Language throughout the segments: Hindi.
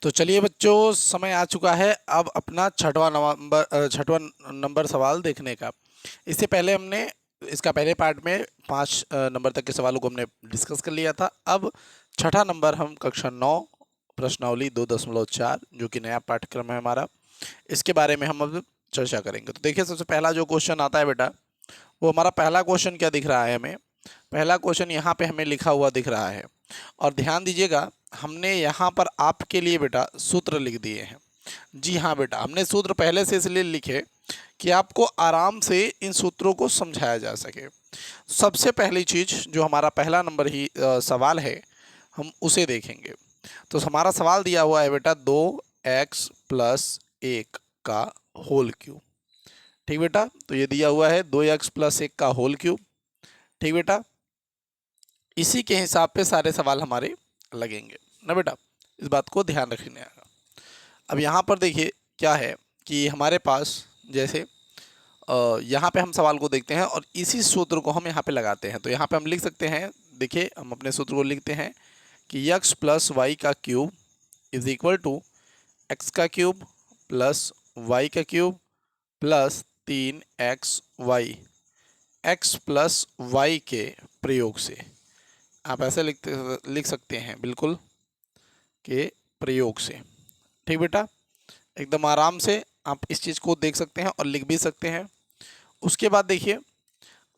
तो चलिए बच्चों, समय आ चुका है अब अपना छठवां नंबर सवाल देखने का। इससे पहले हमने इसका पहले पार्ट में 5 नंबर तक के सवालों को हमने डिस्कस कर लिया था। अब छठा नंबर हम कक्षा 9 प्रश्नावली 2.4 जो कि नया पाठ्यक्रम है हमारा, इसके बारे में हम अब चर्चा करेंगे। तो देखिए, सबसे पहला जो क्वेश्चन आता है बेटा, वो हमारा पहला क्वेश्चन क्या दिख रहा है हमें। पहला क्वेश्चन यहाँ पे हमें लिखा हुआ दिख रहा है, और ध्यान दीजिएगा, हमने यहाँ पर आपके लिए बेटा सूत्र लिख दिए हैं। जी हाँ बेटा, हमने सूत्र पहले से इसलिए लिखे कि आपको आराम से इन सूत्रों को समझाया जा सके। सबसे पहली चीज़ जो हमारा पहला नंबर ही सवाल है, हम उसे देखेंगे। तो हमारा सवाल दिया हुआ है बेटा 2x+1 का होल क्यूब। ठीक बेटा, तो ये दिया हुआ है 2x+1 का होल क्यूब। ठीक बेटा, इसी के हिसाब पे सारे सवाल हमारे लगेंगे ना बेटा, इस बात को ध्यान रखने का। अब यहाँ पर देखिए क्या है कि हमारे पास जैसे यहाँ पे हम सवाल को देखते हैं और इसी सूत्र को हम यहाँ पे लगाते हैं। तो यहाँ पे हम लिख सकते हैं, देखिए हम अपने सूत्र को लिखते हैं कि x+y का cube is equal to X का क्यूब प्लस वाई का क्यूब प्लस 3xy, x+y के प्रयोग से। आप ऐसे लिख सकते हैं बिल्कुल के प्रयोग से। ठीक बेटा, एकदम आराम से आप इस चीज़ को देख सकते हैं और लिख भी सकते हैं। उसके बाद देखिए,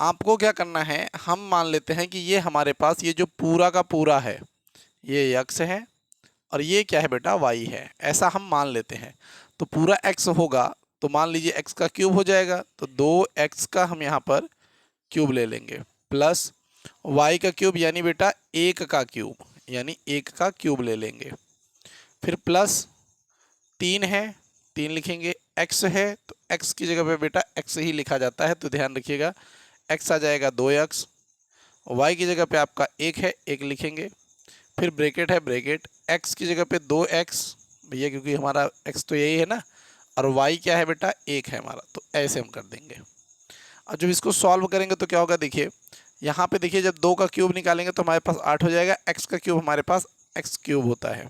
आपको क्या करना है, हम मान लेते हैं कि ये हमारे पास ये जो पूरा का पूरा है ये x है और ये क्या है बेटा y है, ऐसा हम मान लेते हैं। तो पूरा x होगा तो मान लीजिए x का क्यूब हो जाएगा, तो 2x का हम यहाँ पर क्यूब ले लेंगे प्लस y का क्यूब यानी बेटा 1 का क्यूब, यानी 1 का क्यूब ले लेंगे। फिर प्लस 3 है, 3 लिखेंगे। x है तो x की जगह पे बेटा x ही लिखा जाता है, तो ध्यान रखिएगा x आ जाएगा 2x। y की जगह पे आपका 1 है, 1 लिखेंगे। फिर ब्रैकेट है, ब्रैकेट x की जगह पे 2x भैया, क्योंकि हमारा x तो यही है ना, और y क्या है बेटा 1 है हमारा, तो ऐसे हम कर देंगे। अब जब इसको सॉल्व करेंगे तो क्या होगा, देखिए यहाँ पे देखिए, जब 2 का क्यूब निकालेंगे तो हमारे पास 8 हो जाएगा। x का क्यूब हमारे पास x क्यूब होता है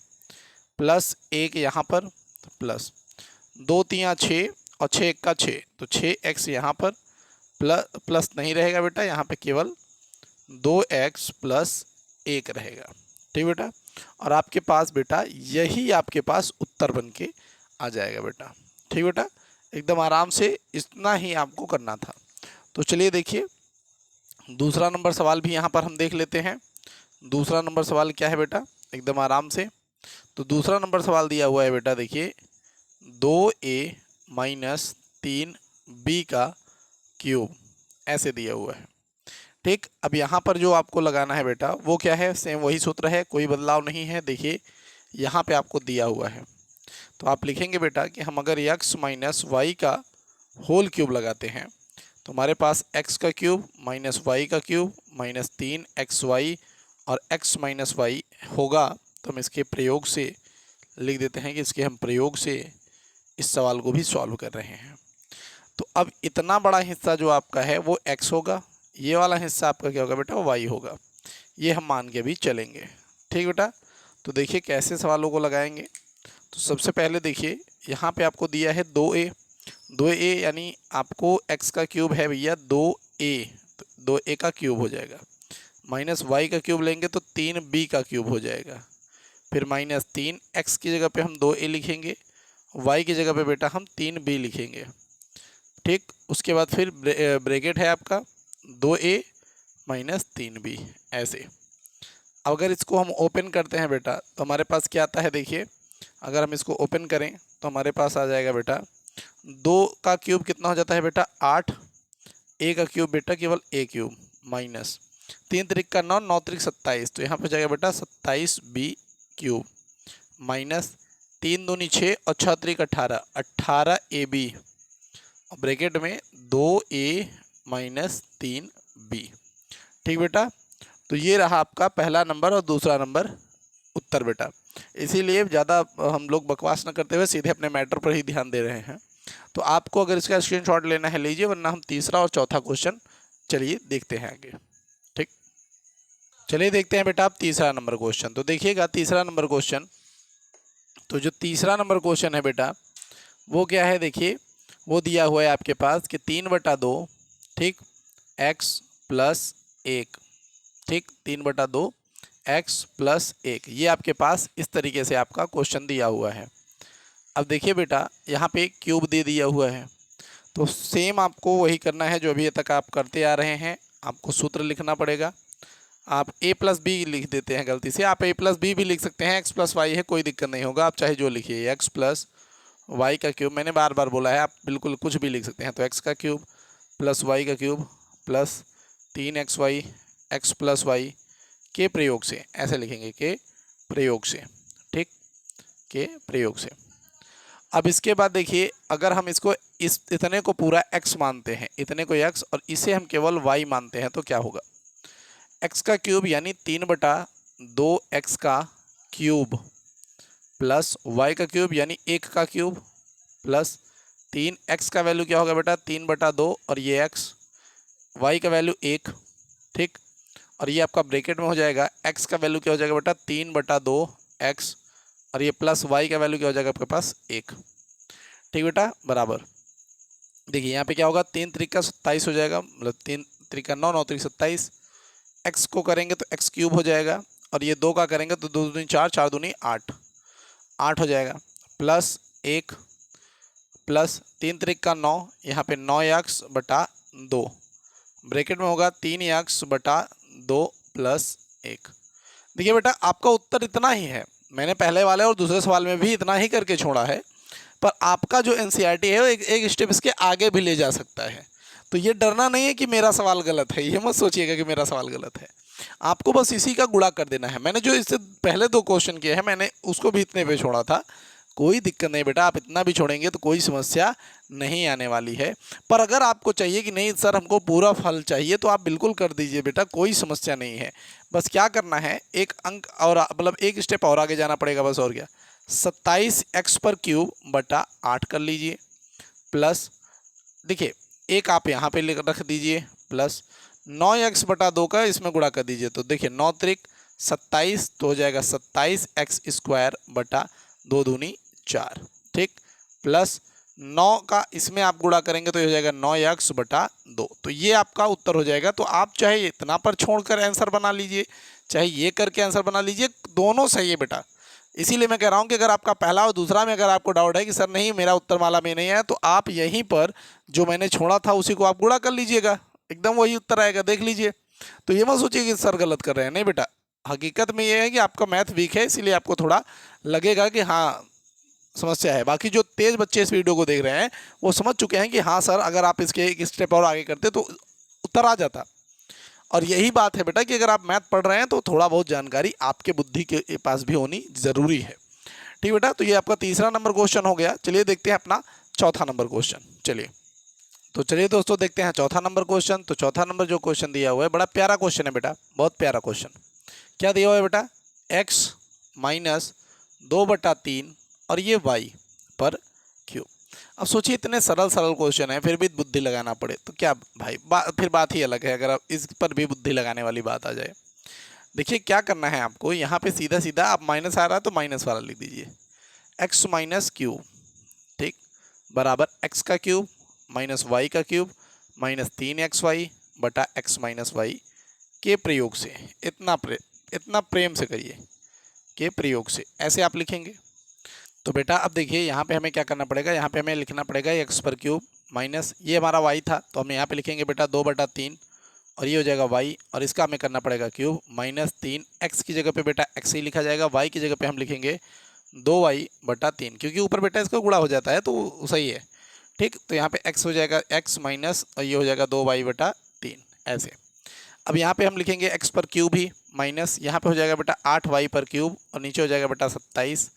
प्लस 1 यहाँ पर प्लस 2 3 6 और 6 1 का 6, तो 6x यहाँ पर प्लस नहीं रहेगा बेटा, यहाँ पे केवल 2x+1 रहेगा। ठीक बेटा, और आपके पास बेटा यही आपके पास उत्तर बन के आ जाएगा बेटा। ठीक बेटा, एकदम आराम से इतना ही आपको करना था। तो चलिए देखिए, दूसरा नंबर सवाल भी यहाँ पर हम देख लेते हैं। दूसरा नंबर सवाल क्या है बेटा, एकदम आराम से। तो दूसरा नंबर सवाल दिया हुआ है बेटा, देखिए 2a-3b का क्यूब, ऐसे दिया हुआ है। ठीक, अब यहाँ पर जो आपको लगाना है बेटा वो क्या है, सेम वही सूत्र है, कोई बदलाव नहीं है। देखिए यहाँ पे आपको दिया हुआ है, तो आप लिखेंगे बेटा कि हम अगर x - y का होल क्यूब लगाते हैं तो हमारे पास x का क्यूब माइनस y का क्यूब माइनस 3xy और x - y होगा। तो हम इसके प्रयोग से लिख देते हैं कि इसके हम प्रयोग से इस सवाल को भी सॉल्व कर रहे हैं। तो अब इतना बड़ा हिस्सा जो आपका है वो x होगा, ये वाला हिस्सा आपका क्या होगा बेटा, y होगा। ये हम मान के भी चलेंगे। ठीक बेटा, तो देखिए कैसे सवालों को लगाएंगे। तो सबसे पहले देखिए यहाँ पे आपको दिया है 2a यानी आपको x का क्यूब है भैया 2a, तो 2a का क्यूब हो जाएगा, माइनस y का क्यूब लेंगे तो 3b का क्यूब हो जाएगा। फिर माइनस 3, x की जगह पे हम 2a लिखेंगे, y की जगह पे बेटा हम 3b लिखेंगे। ठीक, उसके बाद फिर ब्रैकेट है आपका 2a माइनस 3b, ऐसे। अगर इसको हम ओपन करते हैं बेटा तो हमारे पास क्या आता है, देखिए अगर हम इसको ओपन करें तो हमारे पास आ जाएगा बेटा 2 का क्यूब कितना हो जाता है बेटा 8, a का क्यूब बेटा केवल a क्यूब माइनस 3 त्रिक का 9, 9 त्रिक 27, तो यहाँ पे जाएगा बेटा 27b क्यूब माइनस 3 दूनी 6 और 6 त्रिक 18, 18ab और ब्रैकेट में 2a माइनस 3b। ठीक बेटा, तो ये रहा आपका पहला नंबर और दूसरा नंबर उत्तर बेटा। इसीलिए ज़्यादा हम लोग बकवास न करते हुए सीधे अपने मैटर पर ही ध्यान दे रहे हैं। तो आपको अगर इसका स्क्रीनशॉट लेना है लीजिए, वरना हम तीसरा और चौथा क्वेश्चन चलिए देखते हैं आगे। ठीक, चलिए देखते हैं बेटा आप तीसरा नंबर क्वेश्चन। तो देखिएगा तीसरा नंबर क्वेश्चन, तो जो तीसरा नंबर क्वेश्चन है बेटा वो क्या है, देखिए वो दिया हुआ है आपके पास कि 3/2, ठीक, x प्लस 1, ठीक, 3/2 x प्लस 1, ये आपके पास इस तरीके से आपका क्वेश्चन दिया हुआ है। अब देखिए बेटा यहाँ पे क्यूब दे दिया हुआ है, तो सेम आपको वही करना है जो अभी तक आप करते आ रहे हैं। आपको सूत्र लिखना पड़ेगा। आप a प्लस बी लिख देते हैं गलती से, आप a प्लस बी भी लिख सकते हैं, x प्लस वाई है, कोई दिक्कत नहीं होगा, आप चाहे जो लिखिए, x प्लस वाई का क्यूब, मैंने बार बार बोला है आप बिल्कुल कुछ भी लिख सकते हैं। तो x का क्यूब प्लस वाई का cube plus 3xy x plus Y के प्रयोग से, ऐसे लिखेंगे, के प्रयोग से, ठीक, के प्रयोग से। अब इसके बाद देखिए अगर हम इसको इतने को पूरा x मानते हैं, इतने को x, और इसे हम केवल y मानते हैं, तो क्या होगा, x का क्यूब यानी 3/2 x का क्यूब प्लस y का क्यूब यानी 1 का क्यूब प्लस 3x का वैल्यू क्या होगा बेटा 3/2 और ये x, y का वैल्यू 1, ठीक, और ये आपका ब्रैकेट में हो जाएगा, x का वैल्यू क्या हो जाएगा बेटा 3/2 x, और ये प्लस y का वैल्यू क्या हो जाएगा आपके पास 1, ठीक बेटा, बराबर। देखिए यहाँ पे क्या होगा, 3 त्रिक का 27 हो जाएगा, मतलब 3 त्रिक का 9, 9 त्रिक 27, x को करेंगे तो x क्यूब हो जाएगा, और ये 2 का करेंगे तो 2 दूनी 4, 4 दूनी 8, 8 हो जाएगा, प्लस 1 प्लस 3 त्रिक का 9, यहाँ पे 9x/2, ब्रैकेट में होगा 3x/2 प्लस 1। देखिए बेटा आपका उत्तर इतना ही है, मैंने पहले वाले और दूसरे सवाल में भी इतना ही करके छोड़ा है, पर आपका जो एनसीईआरटी है वो एक स्टेप इसके आगे भी ले जा सकता है। तो ये डरना नहीं है कि मेरा सवाल गलत है, ये मत सोचिएगा कि मेरा सवाल गलत है, आपको बस इसी का गुणा कर देना है। मैंने जो इससे पहले 2 क्वेश्चन किए हैं मैंने उसको भी इतने पे छोड़ा था, कोई दिक्कत नहीं बेटा, आप इतना भी छोड़ेंगे तो कोई समस्या नहीं आने वाली है। पर अगर आपको चाहिए कि नहीं सर हमको पूरा फल चाहिए, तो आप बिल्कुल कर दीजिए बेटा, कोई समस्या नहीं है। बस क्या करना है, एक अंक और मतलब एक स्टेप और आगे जाना पड़ेगा, बस और क्या, 27x/3 कर लीजिए, प्लस देखिए एक आप यहाँ पे रख दीजिए, प्लस 9x/2 का इसमें गुणा कर दीजिए, तो देखिए 9 त्रिक 27, तो हो जाएगा 27x² 2 दूनी 4, ठीक, प्लस 9 का इसमें आप गुणा करेंगे तो ये हो जाएगा 9x/2, तो ये आपका उत्तर हो जाएगा। तो आप चाहे इतना पर छोड़कर आंसर बना लीजिए, चाहे ये करके आंसर बना लीजिए, दोनों सही है बेटा। इसीलिए मैं कह रहा हूँ कि अगर आपका पहला और दूसरा में अगर आपको डाउट है कि सर नहीं मेरा उत्तर माला में नहीं है, तो आप यहीं पर जो मैंने छोड़ा था उसी को आप गुणा कर लीजिएगा, एकदम वही उत्तर आएगा, देख लीजिए। तो ये मत सोचिए कि सर गलत कर रहे हैं, नहीं बेटा, हकीकत में ये है कि आपका मैथ वीक है, इसीलिए आपको थोड़ा लगेगा कि हाँ समस्या है। बाकी जो तेज बच्चे इस वीडियो को देख रहे हैं वो समझ चुके हैं कि हाँ सर अगर आप इसके एक स्टेप और आगे करते तो उत्तर आ जाता। और यही बात है बेटा कि अगर आप मैथ पढ़ रहे हैं तो थोड़ा बहुत जानकारी आपके बुद्धि के पास भी होनी ज़रूरी है, ठीक बेटा। तो ये आपका तीसरा नंबर क्वेश्चन हो गया। चलिए देखते हैं अपना चौथा नंबर क्वेश्चन। चलिए दोस्तों देखते हैं चौथा नंबर क्वेश्चन। तो चौथा नंबर जो क्वेश्चन दिया हुआ है बड़ा प्यारा क्वेश्चन है बेटा, बहुत प्यारा क्वेश्चन। क्या दिया हुआ है बेटा, x माइनस 2/3 और ये y पर क्यूब। अब सोचिए इतने सरल क्वेश्चन है फिर भी बुद्धि लगाना पड़े तो क्या भाई फिर बात ही अलग है, अगर आप इस पर भी बुद्धि लगाने वाली बात आ जाए। देखिए क्या करना है आपको, यहाँ पे सीधा सीधा आप माइनस आ रहा है तो माइनस वाला लिख दीजिए, x माइनस क्यूब, ठीक, बराबर x का क्यूब माइनस y का क्यूब माइनस 3xy बटा x माइनस वाई के प्रयोग से। इतना प्रेम से करिए, के प्रयोग से, ऐसे आप लिखेंगे। तो बेटा अब देखिए यहाँ पे हमें क्या करना पड़ेगा, यहाँ पे हमें लिखना पड़ेगा x पर क्यूब माइनस ये हमारा y था तो हम यहाँ पे लिखेंगे बेटा 2/3 और ये हो जाएगा y, और इसका हमें करना पड़ेगा क्यूब माइनस 3, x की जगह पे बेटा x ही लिखा जाएगा, y की जगह पे हम लिखेंगे 2y/3, क्योंकि ऊपर बेटा इसका गुणा हो जाता है तो सही है, ठीक। तो यहाँ पे x हो जाएगा x माइनस और ये हो जाएगा 2y/3 ऐसे। अब यहाँ पे हम लिखेंगे x पर क्यूब ही माइनस यहाँ पे हो जाएगा बेटा 8y पर क्यूब और नीचे हो जाएगा बेटा 27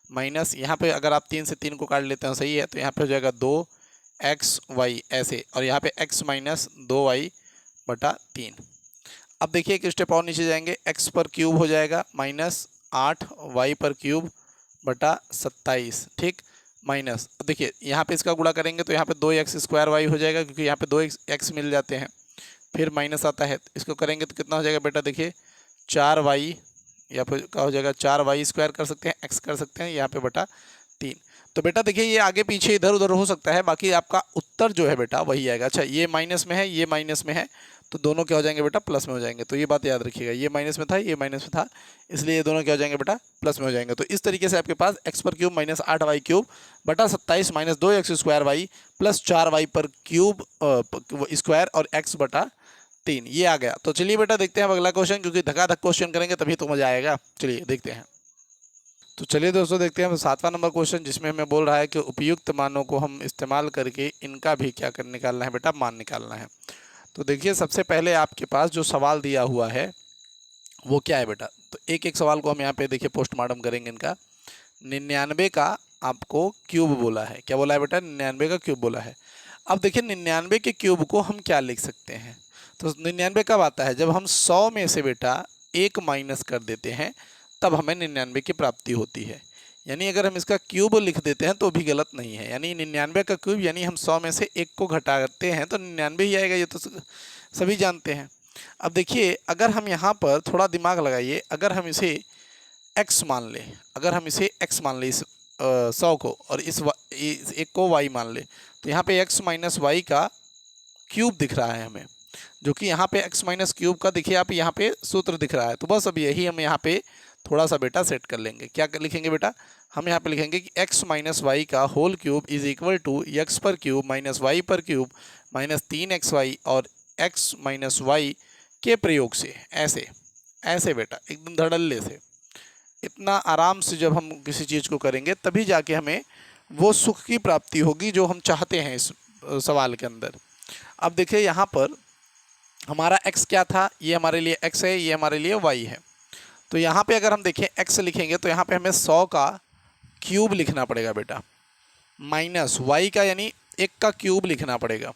माइनस यहाँ पे अगर आप 3 से 3 को काट लेते हैं सही है, तो यहाँ पे हो जाएगा 2xy ऐसे, और यहाँ पे x माइनस 2y/3। अब देखिए एक स्टेप और नीचे जाएंगे, x पर क्यूब हो जाएगा माइनस 8y पर क्यूब बटा 27, ठीक, माइनस देखिए यहाँ पे इसका गुणा करेंगे तो यहाँ पे 2x² हो जाएगा क्योंकि यहाँ पे 2x मिल जाते हैं, फिर माइनस आता है, इसको करेंगे तो कितना हो जाएगा बेटा देखिए 4y या फिर क्या हो जाएगा 4y² कर सकते हैं, x कर सकते हैं यहाँ पे बटा 3। तो बेटा देखिए ये आगे पीछे इधर उधर हो सकता है, बाकी आपका उत्तर जो है बेटा वही आएगा। अच्छा ये माइनस में है, ये माइनस में है, तो दोनों क्या हो जाएंगे बेटा प्लस में हो जाएंगे। तो ये बात याद रखिएगा, ये माइनस में था, ये माइनस में था, इसलिए ये दोनों क्या हो जाएंगे बेटा प्लस में हो जाएंगे। तो इस तरीके से आपके पास x पर क्यूब माइनस 8y³ बटा 27 माइनस 2x² प्लस 4y पर क्यूब स्क्वायर और x बटा 3 ये आ गया। तो चलिए बेटा देखते हैं अब अगला क्वेश्चन, क्योंकि धक्का-धक क्वेश्चन करेंगे तभी तो मजा आएगा। चलिए देखते हैं। तो चलिए दोस्तों देखते हैं 7वां नंबर क्वेश्चन, जिसमें हमें बोल रहा है कि उपयुक्त मानों को हम इस्तेमाल करके इनका भी क्या कर निकालना है बेटा, मान निकालना है। तो देखिए सबसे पहले आपके पास जो सवाल दिया हुआ है वो क्या है बेटा, तो एक एक सवाल को हम यहाँ पे देखिए पोस्टमार्टम करेंगे इनका। 99 का आपको क्यूब बोला है, क्या बोला है बेटा, 99 का क्यूब बोला है। अब देखिए 99 के क्यूब को हम क्या लिख सकते हैं, तो 99 कब आता है, जब हम 100 में से बेटा 1 माइनस कर देते हैं तब हमें 99 की प्राप्ति होती है। यानी अगर हम इसका क्यूब लिख देते हैं तो भी गलत नहीं है, यानी 99 का क्यूब यानी हम 100 में से 1 को घटाते हैं तो 99 ही आएगा, ये तो सभी जानते हैं। अब देखिए अगर हम यहाँ पर थोड़ा दिमाग लगाइए, अगर हम इसे x मान लें, अगर हम इसे x मान लें इस 100 को, और इस 1 को y मान लें, तो यहाँ पे x माइनस वाई का क्यूब दिख रहा है हमें, जो कि यहाँ पे x माइनस क्यूब का देखिए आप यहाँ पे सूत्र दिख रहा है। तो बस अब यही हम यहाँ पे थोड़ा सा बेटा सेट कर लेंगे। क्या लिखेंगे बेटा, हम यहाँ पे लिखेंगे कि x माइनस वाई का whole cube is equal to x पर क्यूब माइनस वाई पर क्यूब माइनस 3xy और x माइनस वाई के प्रयोग से। ऐसे ऐसे बेटा एकदम धड़ल्ले से, इतना आराम से जब हम किसी चीज़ को करेंगे तभी जाके हमें वो सुख की प्राप्ति होगी जो हम चाहते हैं इस सवाल के अंदर। अब देखिए यहाँ पर हमारा x क्या था, ये हमारे लिए x है, ये हमारे लिए y है। तो यहाँ पे अगर हम देखें x लिखेंगे तो यहाँ पे हमें 100 का क्यूब लिखना पड़ेगा बेटा, माइनस y का यानी 1 का क्यूब लिखना पड़ेगा,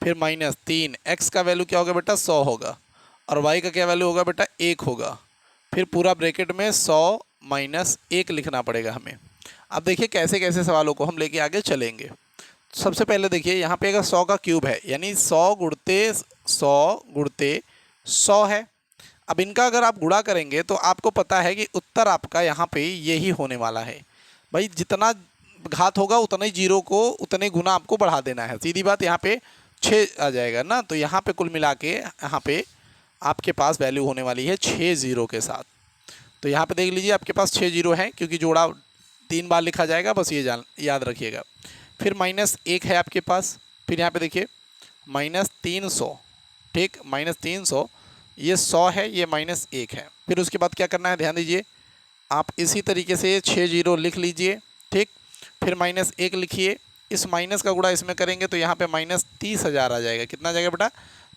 फिर माइनस 3, x का वैल्यू क्या होगा बेटा 100 होगा, और y का क्या वैल्यू होगा बेटा 1 होगा, फिर पूरा ब्रैकेट में 100 माइनस 1 लिखना पड़ेगा हमें। अब देखिए कैसे कैसे सवालों को हम लेके आगे चलेंगे। सबसे पहले देखिए यहाँ पे अगर 100 का क्यूब है यानी 100 गुणते 100 है। अब इनका अगर आप गुणा करेंगे तो आपको पता है कि उत्तर आपका यहाँ पे यही होने वाला है। भाई जितना घात होगा उतने जीरो को उतने गुना आपको बढ़ा देना है, सीधी बात। यहाँ पे 6 आ जाएगा ना, तो यहाँ पे कुल मिला के यहाँ पे आपके पास वैल्यू होने वाली है 6 जीरो के साथ। तो यहाँ पे देख लीजिए आपके पास 6 जीरो हैं, क्योंकि जोड़ा 3 बार लिखा जाएगा, बस ये याद रखिएगा। फिर माइनस 1 है आपके पास, फिर यहाँ पे देखिए माइनस 300, ठीक, माइनस 300, ये 100 है, ये माइनस 1 है। फिर उसके बाद क्या करना है, ध्यान दीजिए, आप इसी तरीके से 6 जीरो लिख लीजिए, ठीक। फिर माइनस 1 लिखिए, इस माइनस का गुणा इसमें करेंगे तो यहाँ पे माइनस 30,000 आ जाएगा। कितना आ जाएगा बेटा,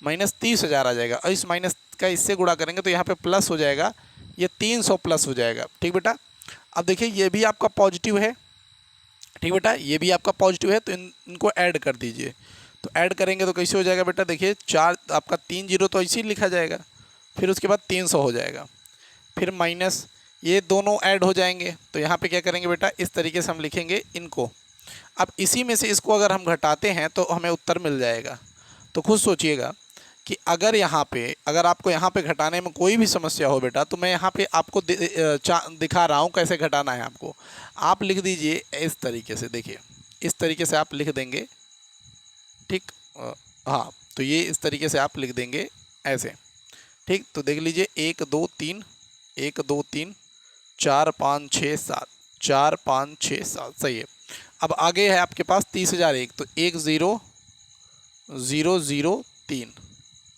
माइनस 30,000 आ जाएगा। और इस माइनस का इससे गुणा करेंगे तो यहाँ पे प्लस हो जाएगा, ये 300 प्लस हो जाएगा, ठीक बेटा। अब देखिए ये भी आपका पॉजिटिव है, ठीक बेटा, ये भी आपका पॉजिटिव है, तो इनको ऐड कर दीजिए। तो ऐड करेंगे तो कैसे हो जाएगा बेटा, देखिए 4 आपका 3 जीरो तो ऐसे ही लिखा जाएगा, फिर उसके बाद 300 हो जाएगा, फिर माइनस ये दोनों ऐड हो जाएंगे। तो यहाँ पे क्या करेंगे बेटा, इस तरीके से हम लिखेंगे इनको। अब इसी में से इसको अगर हम घटाते हैं तो हमें उत्तर मिल जाएगा। तो खुद सोचिएगा कि अगर यहाँ पे अगर आपको यहाँ पे घटाने में कोई भी समस्या हो बेटा, तो मैं यहाँ पे आपको दिखा रहा हूँ कैसे घटाना है आपको। आप लिख दीजिए इस तरीके से, देखिए इस तरीके से आप लिख देंगे, ठीक, हाँ, तो ये इस तरीके से आप लिख देंगे ऐसे, ठीक। तो देख लीजिए 1 2 3 1 2 3 4 5 6 7 4 5 6 7, सही है। अब आगे है आपके पास 30,001, तो 1 0 0 0 3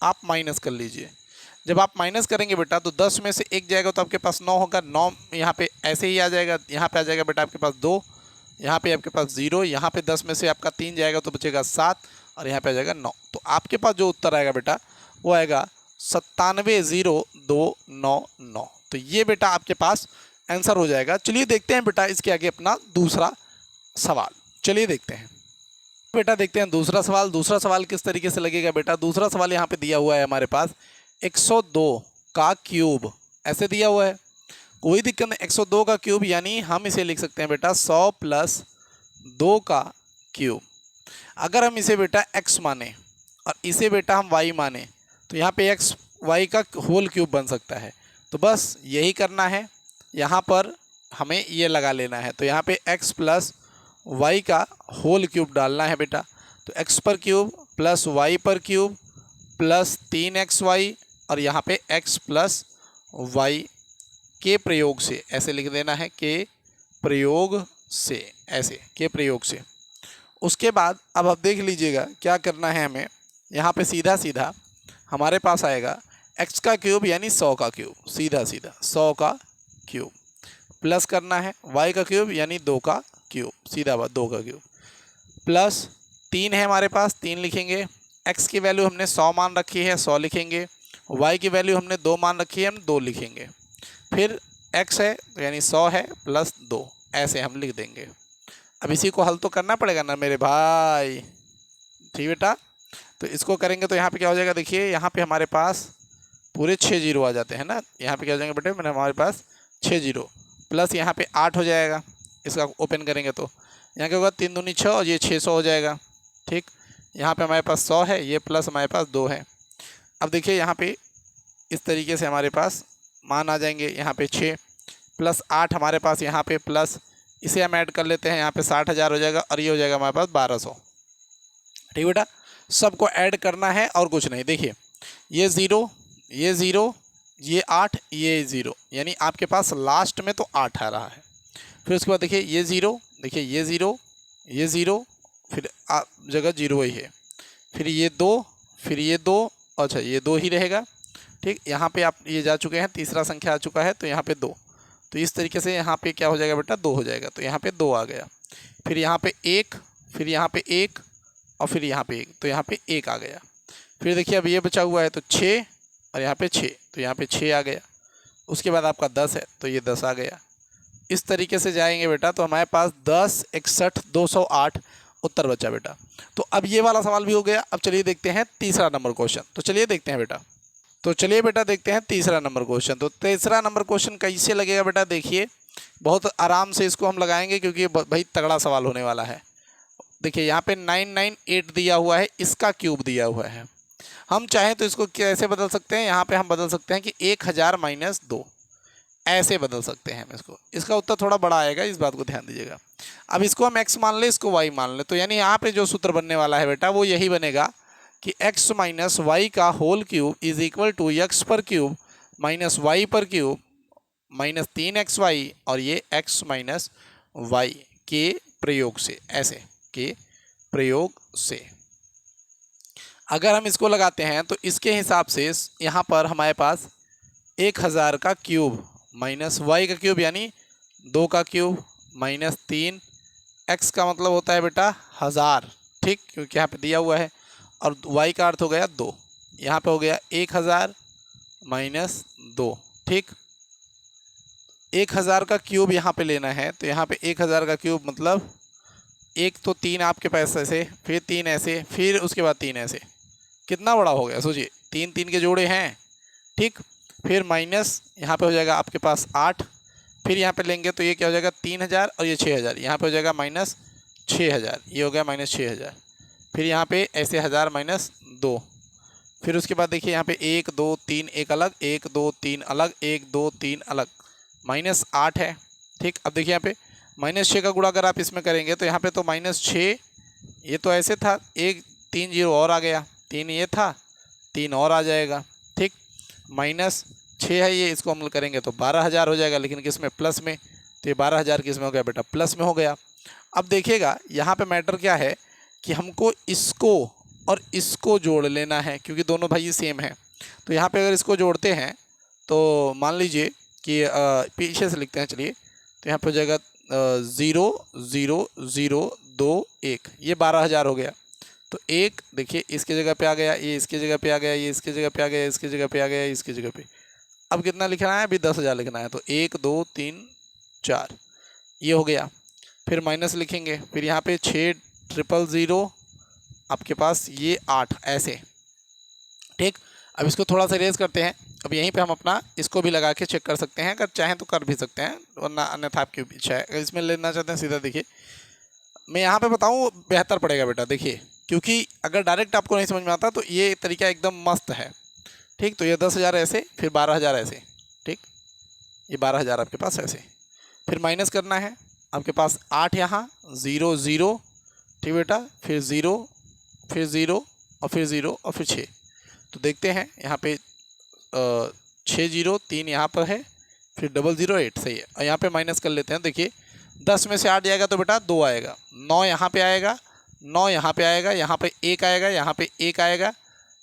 आप माइनस कर लीजिए। जब आप माइनस करेंगे बेटा तो 10 में से 1 जाएगा तो आपके पास 9 होगा, 9 यहाँ पे ऐसे ही आ जाएगा, यहाँ पे आ जाएगा बेटा आपके पास 2, यहाँ पे आपके पास 0, यहाँ पे 10 में से आपका 3 जाएगा तो बचेगा 7, और यहाँ पे आ जाएगा 9। तो आपके पास जो उत्तर आएगा बेटा वो आएगा 97,0299। तो ये बेटा आपके पास आंसर हो जाएगा। चलिए देखते हैं बेटा इसके आगे अपना दूसरा सवाल, चलिए देखते हैं बेटा, देखते हैं दूसरा सवाल। दूसरा सवाल किस तरीके से लगेगा बेटा, दूसरा सवाल यहाँ पे दिया हुआ है हमारे पास 102 का क्यूब, ऐसे दिया हुआ है, कोई दिक्कत नहीं। 102 का क्यूब यानी हम इसे लिख सकते हैं बेटा 100 प्लस 2 का क्यूब। अगर हम इसे बेटा x माने और इसे बेटा हम y माने तो यहाँ पे x y का होल क्यूब बन सकता है। तो तो बस यही करना है, यहाँ पर हमें ये लगा लेना है। तो यहाँ पे x प्लस वाई का होल क्यूब डालना है बेटा। तो x पर क्यूब प्लस वाई पर क्यूब प्लस 3xy और यहाँ पे x प्लस वाई के प्रयोग से, ऐसे लिख देना है, के प्रयोग से, ऐसे के प्रयोग से। उसके बाद अब आप देख लीजिएगा क्या करना है हमें। यहाँ पे सीधा सीधा हमारे पास आएगा x का क्यूब यानी 100 का क्यूब, सीधा सीधा 100 का क्यूब प्लस करना है y का क्यूब यानी 2 का क्यूब, सीधा बात 2 का क्यूब प्लस 3 है हमारे पास, 3 लिखेंगे। x की वैल्यू हमने 100 मान रखी है, 100 लिखेंगे। y की वैल्यू हमने 2 मान रखी है, हम 2 लिखेंगे। फिर x है तो यानी 100 है प्लस 2, ऐसे हम लिख देंगे। अब इसी को हल तो करना पड़ेगा ना मेरे भाई, ठीक बेटा। तो इसको करेंगे तो यहाँ पे क्या हो जाएगा, देखिए यहाँ पे हमारे पास पूरे 6 जीरो आ जाते हैं ना। यहाँ पे क्या हो जाएंगे बेटे, मैंने हमारे पास 6 जीरो प्लस यहाँ पे 8 हो जाएगा। इसका ओपन करेंगे तो यहाँ क्या होगा, 3 दूनी 6 और ये 600 हो जाएगा। ठीक, यहाँ पे हमारे पास 100 है, ये प्लस हमारे पास 2 है। अब देखिए यहाँ पे इस तरीके से हमारे पास मान आ जाएंगे। यहाँ पे 6 प्लस 8 हमारे पास यहाँ पे प्लस, इसे हम ऐड कर लेते हैं, यहाँ पे 60,000 हो जाएगा और ये हो जाएगा हमारे पास 1200। ठीक बेटा, सबको ऐड करना है और कुछ नहीं। देखिए ये 0, ये 0, ये 8, ये 0, यानी आपके पास लास्ट में तो 8 आ रहा है। फिर उसके बाद देखिए ये 0, देखिए ये 0, ये 0, फिर जगह 0 ही है। फिर ये 2, फिर ये 2, अच्छा ये 2 ही रहेगा। ठीक, यहाँ पे आप ये जा चुके हैं, तीसरा संख्या आ चुका है तो यहाँ पे 2। तो इस तरीके से यहाँ पे क्या हो जाएगा बेटा, 2 हो जाएगा। तो यहाँ पे 2 आ गया। फिर यहाँ पे 1, फिर यहाँ पे 1 और फिर यहाँ पे 1, तो यहाँ पे 1 आ गया। फिर देखिए अब ये बचा हुआ है तो 6 और यहाँ पे 6, तो यहाँ पे 6 आ गया। उसके बाद आपका 10 है तो ये 10 आ गया। इस तरीके से जाएंगे बेटा तो हमारे पास 10, 61, 208 उत्तर बचा बेटा। तो अब ये वाला सवाल भी हो गया। अब चलिए देखते हैं तीसरा नंबर क्वेश्चन। तो चलिए देखते हैं बेटा, तो चलिए बेटा देखते हैं तीसरा नंबर क्वेश्चन। तो तीसरा नंबर क्वेश्चन कैसे लगेगा बेटा, देखिए बहुत आराम से इसको हम लगाएंगे क्योंकि भाई तगड़ा सवाल होने वाला है। देखिए यहाँ पे 998 दिया हुआ है, इसका क्यूब दिया हुआ है। हम चाहें तो इसको कैसे बदल सकते हैं, यहाँ पे हम बदल सकते हैं कि 1000 माइनस 2, ऐसे बदल सकते हैं हम इसको। इसका उत्तर थोड़ा बड़ा आएगा, इस बात को ध्यान दीजिएगा। अब इसको हम x मान लें, इसको y मान लें, तो यानी यहाँ पे जो सूत्र बनने वाला है बेटा वो यही बनेगा कि x माइनस वाई का whole cube is equal to x पर क्यूब माइनस वाई पर क्यूब माइनस 3xy और ये x माइनस वाई के प्रयोग से, ऐसे के प्रयोग से। अगर हम इसको लगाते हैं तो इसके हिसाब से यहाँ पर हमारे पास 1000 का क्यूब माइनस वाई का क्यूब यानी 2 का क्यूब माइनस 3, x का मतलब होता है बेटा 1000, ठीक, क्योंकि यहाँ पे दिया हुआ है, और y का अर्थ हो गया 2। यहाँ पे हो गया 1000 माइनस 2। ठीक, 1000 का क्यूब यहाँ पे लेना है, तो यहाँ पे 1000 का क्यूब मतलब एक तो 3 आपके पास ऐसे, फिर 3 ऐसे, फिर उसके बाद 3 ऐसे, कितना बड़ा हो गया सोचिए, 3 3 के जोड़े हैं। ठीक, फिर माइनस यहाँ पे हो जाएगा आपके पास 8, फिर यहाँ पे लेंगे तो ये क्या हो जाएगा 3000 और ये 6000, यहाँ पे हो जाएगा माइनस 6000, ये हो गया माइनस 6000। फिर यहाँ पे ऐसे 1000 माइनस 2, फिर उसके बाद देखिए यहाँ पे 1 2 3 एक अलग, 1 2 3 अलग, 1 2 3 अलग, माइनस 8 है। ठीक, अब देखिए यहाँ पे माइनस 6 का गुणा अगर आप इसमें करेंगे तो यहाँ पे तो माइनस 6, ये तो ऐसे था, 1 3 0 और आ गया, 3 ये था, 3 और आ जाएगा। ठीक, माइनस 6 है ये, इसको हम करेंगे तो 12000 हो जाएगा, लेकिन किस में, प्लस में, तो ये 12000 किस में हो गया बेटा, प्लस में हो गया। अब देखिएगा यहाँ पे मैटर क्या है कि हमको इसको और इसको जोड़ लेना है क्योंकि दोनों भाई सेम है। तो यहाँ पे अगर इसको जोड़ते हैं तो मान लीजिए कि पीछे से लिखते हैं, चलिए, तो यहाँ पे हो जाएगा 0 0 0 2 1, ये 12000 हो गया। तो एक देखिए इसके जगह पे आ गया, ये इसके जगह पे आ गया, ये इसके जगह पे आ गया, इसके जगह पे आ गया, इसकी जगह पे। अब कितना लिखना है, अभी 10000 लिखना है, तो 1 2 3 4 ये हो गया। फिर माइनस लिखेंगे, फिर यहाँ पे 6000 आपके पास ये 8 ऐसे। ठीक, अब इसको थोड़ा सा रेज करते हैं। अब यहीं पे हम अपना इसको भी लगा के चेक कर सकते हैं, अगर चाहें तो कर भी सकते हैं, वरना अन्यथा आपकी इच्छा है। अगर इसमें लेना चाहते हैं सीधा, देखिए मैं यहाँ पे बताऊँ बेहतर पड़ेगा बेटा, देखिए, क्योंकि अगर डायरेक्ट आपको नहीं समझ में आता तो ये तरीका एकदम मस्त है। ठीक, तो ये 10000 ऐसे, फिर 12000 ऐसे। ठीक। ये 12,000 आपके पास ऐसे। फिर माइनस करना है, आपके पास 8 यहाँ, 0 0, ठीक बेटा, फिर 0, फिर 0 और फिर 0 और फिर 6। तो देखते हैं यहाँ पे 6 0 3 यहाँ पर है, फिर 008 सही है। और यहाँ पे माइनस कर लेते हैं। देखिए 10 में से 8 जाएगा तो बेटा 2 आएगा, 9 यहाँ पे आएगा, 9 यहाँ पे आएगा, यहाँ पे 1 आएगा, यहाँ पे 1 आएगा,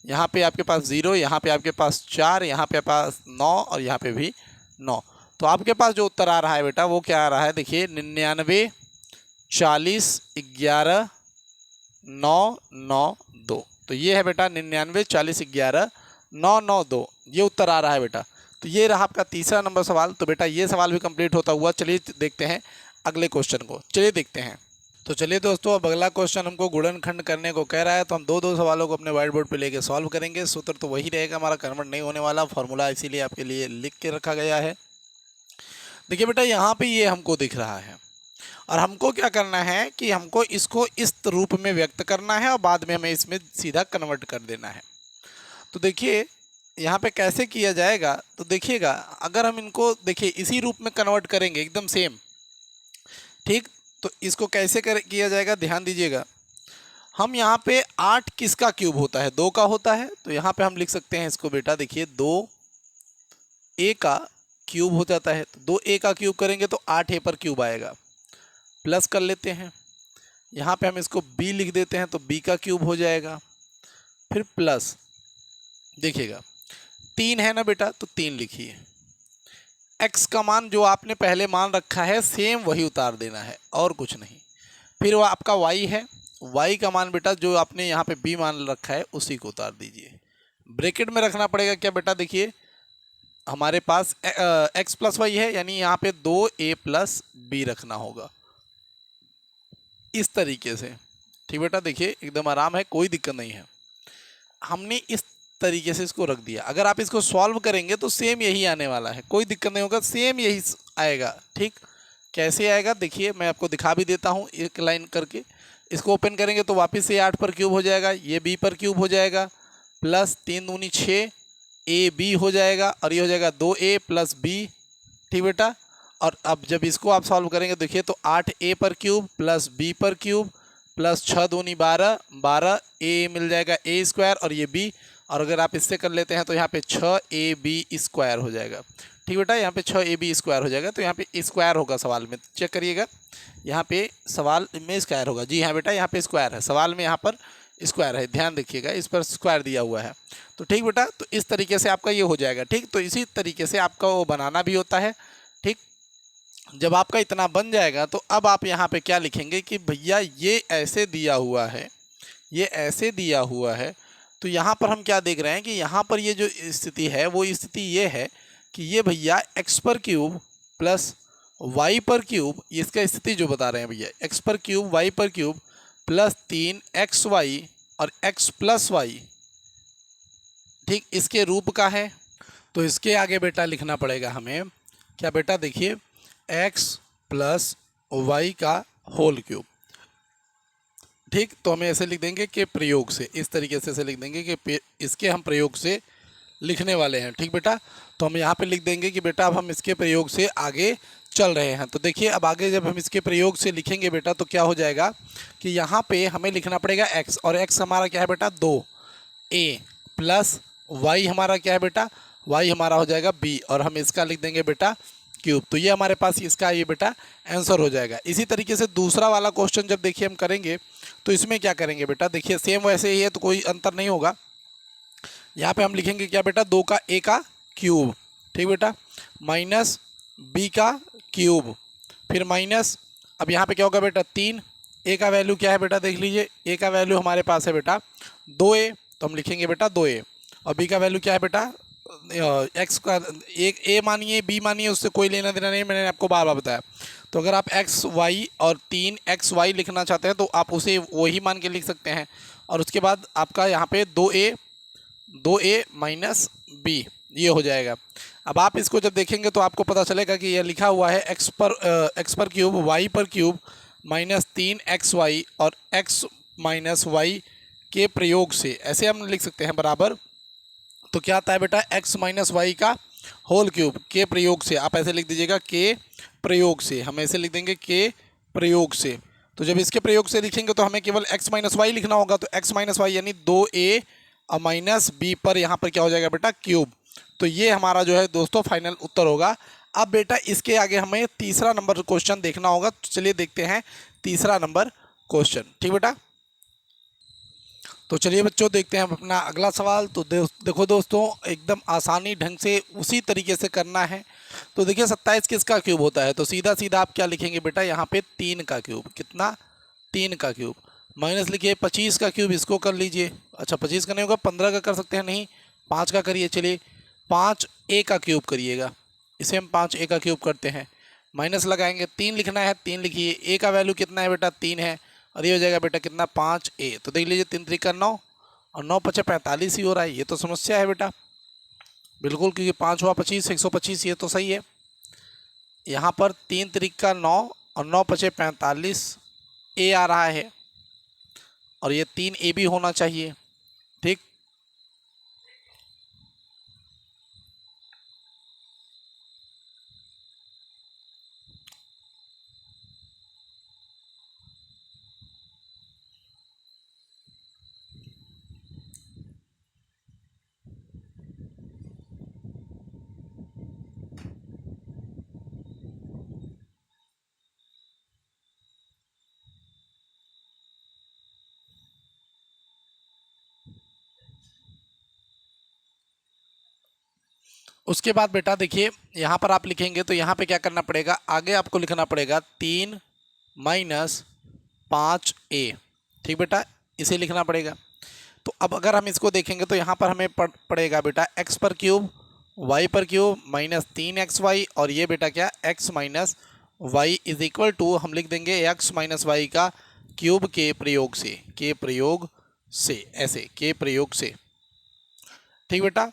यहाँ पे आपके पास 0, यहाँ पे आपके पास 4, यहाँ पे पास 9 और यहाँ पे भी 9। तो आपके पास जो उत्तर आ रहा है बेटा वो क्या आ रहा है, देखिए 99 40 11 9 9 2। तो ये है बेटा 99 40 11 9 9 2, ये उत्तर आ रहा है बेटा। तो ये रहा आपका तीसरा नंबर सवाल। तो बेटा ये सवाल भी कंप्लीट होता हुआ। चलिए देखते हैं अगले क्वेश्चन को, चलिए देखते हैं। तो चलिए दोस्तों, अब अगला क्वेश्चन हमको गुणनखंड करने को कह रहा है, तो हम दो सवालों को अपने व्हाइट बोर्ड पे लेके सॉल्व करेंगे। सूत्र तो वही रहेगा, हमारा कन्वर्ट नहीं होने वाला, फॉर्मूला इसीलिए आपके लिए लिख के रखा गया है। देखिए बेटा यहाँ पे ये हमको दिख रहा है और हमको क्या करना है कि हमको इसको इस रूप में व्यक्त करना है और बाद में हमें इसमें सीधा कन्वर्ट कर देना है। तो देखिए यहाँ पे कैसे किया जाएगा, तो देखिएगा अगर हम इनको देखिए इसी रूप में कन्वर्ट करेंगे एकदम सेम, ठीक, तो इसको कैसे किया जाएगा ध्यान दीजिएगा। हम यहाँ पे 8 किसका क्यूब होता है, 2 का होता है। तो यहाँ पे हम लिख सकते हैं इसको बेटा, देखिए 2a का क्यूब हो जाता है। तो 2a का क्यूब करेंगे तो 8a पर क्यूब आएगा, प्लस कर लेते हैं। यहाँ पे हम इसको b लिख देते हैं तो b का क्यूब हो जाएगा, फिर प्लस देखिएगा 3 है ना बेटा, तो 3 लिखिए। x का मान जो आपने पहले मान रखा है सेम वही उतार देना है और कुछ नहीं। फिर वो आपका y है, y का मान बेटा जो आपने यहाँ पे b मान रखा है उसी को उतार दीजिए। ब्रैकेट में रखना पड़ेगा क्या बेटा, देखिए हमारे पास x प्लस वाई है, यानी यहाँ पे 2a प्लस b रखना होगा इस तरीके से। ठीक बेटा, देखिए एकदम आराम है, कोई दिक्कत नहीं है। हमने इस तरीके से इसको रख दिया। अगर आप इसको सॉल्व करेंगे तो सेम यही आने वाला है, कोई दिक्कत नहीं होगा, सेम यही आएगा। ठीक, कैसे आएगा देखिए मैं आपको दिखा भी देता हूँ एक लाइन करके। इसको ओपन करेंगे तो वापस से 8 पर क्यूब हो जाएगा, ये b पर क्यूब हो जाएगा, प्लस 3 दूनी 6 ab हो जाएगा और ये हो जाएगा 2a प्लस b। ठीक बेटा, और अब जब इसको आप सॉल्व करेंगे देखिए तो 8a पर क्यूब प्लस b पर क्यूब प्लस 6 दूनी 12 12 a मिल जाएगा a स्क्वायर और ये b, और अगर आप इससे कर लेते हैं तो यहाँ पे 6ab स्क्वायर हो जाएगा। ठीक बेटा, यहाँ पे 6ab स्क्वायर हो जाएगा। तो यहाँ पे स्क्वायर होगा सवाल में, चेक करिएगा यहाँ पे सवाल में स्क्वायर होगा। जी हाँ बेटा, यहाँ पे स्क्वायर है, सवाल में यहाँ पर स्क्वायर है, ध्यान देखिएगा इस पर स्क्वायर दिया हुआ है। तो ठीक बेटा, तो इस तरीके से आपका ये हो जाएगा। ठीक, तो इसी तरीके से आपका वो बनाना भी होता है। ठीक, जब आपका इतना बन जाएगा तो अब आप यहाँ पे क्या लिखेंगे कि भैया ये ऐसे दिया हुआ है, ये ऐसे दिया हुआ है। तो यहाँ पर हम क्या देख रहे हैं कि यहाँ पर ये जो स्थिति है वो स्थिति ये है कि ये भैया x पर क्यूब प्लस y पर क्यूब, इसका स्थिति जो बता रहे हैं भैया, x पर क्यूब y पर क्यूब प्लस 3xy और x प्लस वाई, ठीक, इसके रूप का है। तो इसके आगे बेटा लिखना पड़ेगा हमें क्या बेटा, देखिए x प्लस वाई का होल क्यूब। ठीक, तो हमें ऐसे लिख देंगे कि प्रयोग से, इस तरीके से लिख देंगे कि इसके हम प्रयोग से लिखने वाले हैं। ठीक बेटा, तो हम यहाँ पे लिख देंगे कि बेटा अब हम इसके प्रयोग से आगे चल रहे हैं। तो देखिए अब आगे जब हम इसके प्रयोग से लिखेंगे बेटा तो क्या हो जाएगा कि यहाँ पे हमें लिखना पड़ेगा x, और x हमारा क्या है बेटा 2a प्लस y हमारा क्या है बेटा, y हमारा हो जाएगा b, और हम इसका लिख देंगे बेटा क्यूब। तो ये हमारे पास इसका ये बेटा आंसर हो जाएगा। इसी तरीके से दूसरा वाला क्वेश्चन जब देखिए हम करेंगे तो इसमें क्या करेंगे बेटा, देखिए सेम वैसे ही है तो कोई अंतर नहीं होगा। यहाँ पे हम लिखेंगे क्या बेटा, 2 का a का क्यूब, ठीक बेटा, माइनस b का क्यूब, फिर माइनस, अब यहाँ पे क्या होगा बेटा 3, a का वैल्यू क्या है बेटा देख लीजिए, a का वैल्यू हमारे पास है बेटा 2a, तो हम लिखेंगे बेटा 2a, और b का वैल्यू क्या है बेटा x का, एक a मानिए b मानिए उससे कोई लेना देना नहीं, मैंने आपको बार बार बताया। तो अगर आप x y और 3xy लिखना चाहते हैं तो आप उसे वही मान के लिख सकते हैं, और उसके बाद आपका यहाँ पे 2a माइनस b ये हो जाएगा। अब आप इसको जब देखेंगे तो आपको पता चलेगा कि यह लिखा हुआ है x पर क्यूब y पर क्यूब माइनस 3xy और x माइनस वाई के प्रयोग से, ऐसे हम लिख सकते हैं बराबर। तो क्या आता है बेटा x माइनस वाई का होल क्यूब के प्रयोग से, आप ऐसे लिख दीजिएगा के प्रयोग से, हम ऐसे लिख देंगे के प्रयोग से। तो जब इसके प्रयोग से लिखेंगे तो हमें केवल x माइनस वाई लिखना होगा, तो x माइनस वाई यानी 2a माइनस बी पर यहाँ पर क्या हो जाएगा बेटा क्यूब। तो ये हमारा जो है दोस्तों फाइनल उत्तर होगा। अब बेटा इसके आगे हमें तीसरा नंबर क्वेश्चन देखना होगा, तो चलिए देखते हैं तीसरा नंबर क्वेश्चन। ठीक बेटा, तो चलिए बच्चों देखते हैं अपना अगला सवाल। तो देखो दोस्तों एकदम आसानी ढंग से उसी तरीके से करना है। तो देखिए 27 किसका क्यूब होता है, तो सीधा सीधा आप क्या लिखेंगे बेटा, यहाँ पे 3 का क्यूब, कितना 3 का क्यूब, माइनस लिखिए 25 का क्यूब, इसको कर लीजिए। अच्छा 25 का नहीं होगा, 15 का कर सकते हैं, नहीं 5 का करिए। चलिए 5a का क्यूब करिएगा, इसे हम 5a का क्यूब करते हैं, माइनस लगाएंगे, 3 लिखना है, 3 लिखिए, a का वैल्यू कितना है बेटा 3 है, और ये हो जाएगा बेटा कितना 5a। तो देख लीजिए 3 3 का 9 और 9 5 45 ही हो रहा है, ये तो समस्या है बेटा बिल्कुल, क्योंकि 5 हुआ 25 125, ये तो सही है। यहाँ पर 3 3 का 9 और 9 5 45 a आ रहा है, और ये 3a भी होना चाहिए। ठीक, उसके बाद बेटा देखिए यहाँ पर आप लिखेंगे तो यहाँ पे क्या करना पड़ेगा, आगे आपको लिखना पड़ेगा 3 माइनस 5a। ठीक बेटा, इसे लिखना पड़ेगा। तो अब अगर हम इसको देखेंगे तो यहाँ पर हमें पड़ेगा बेटा x पर क्यूब y पर क्यूब माइनस 3xy, और ये बेटा क्या x minus Y is equal to हम लिख देंगे x माइनस वाई का क्यूब के प्रयोग से, के प्रयोग से, ऐसे के प्रयोग से। ठीक बेटा,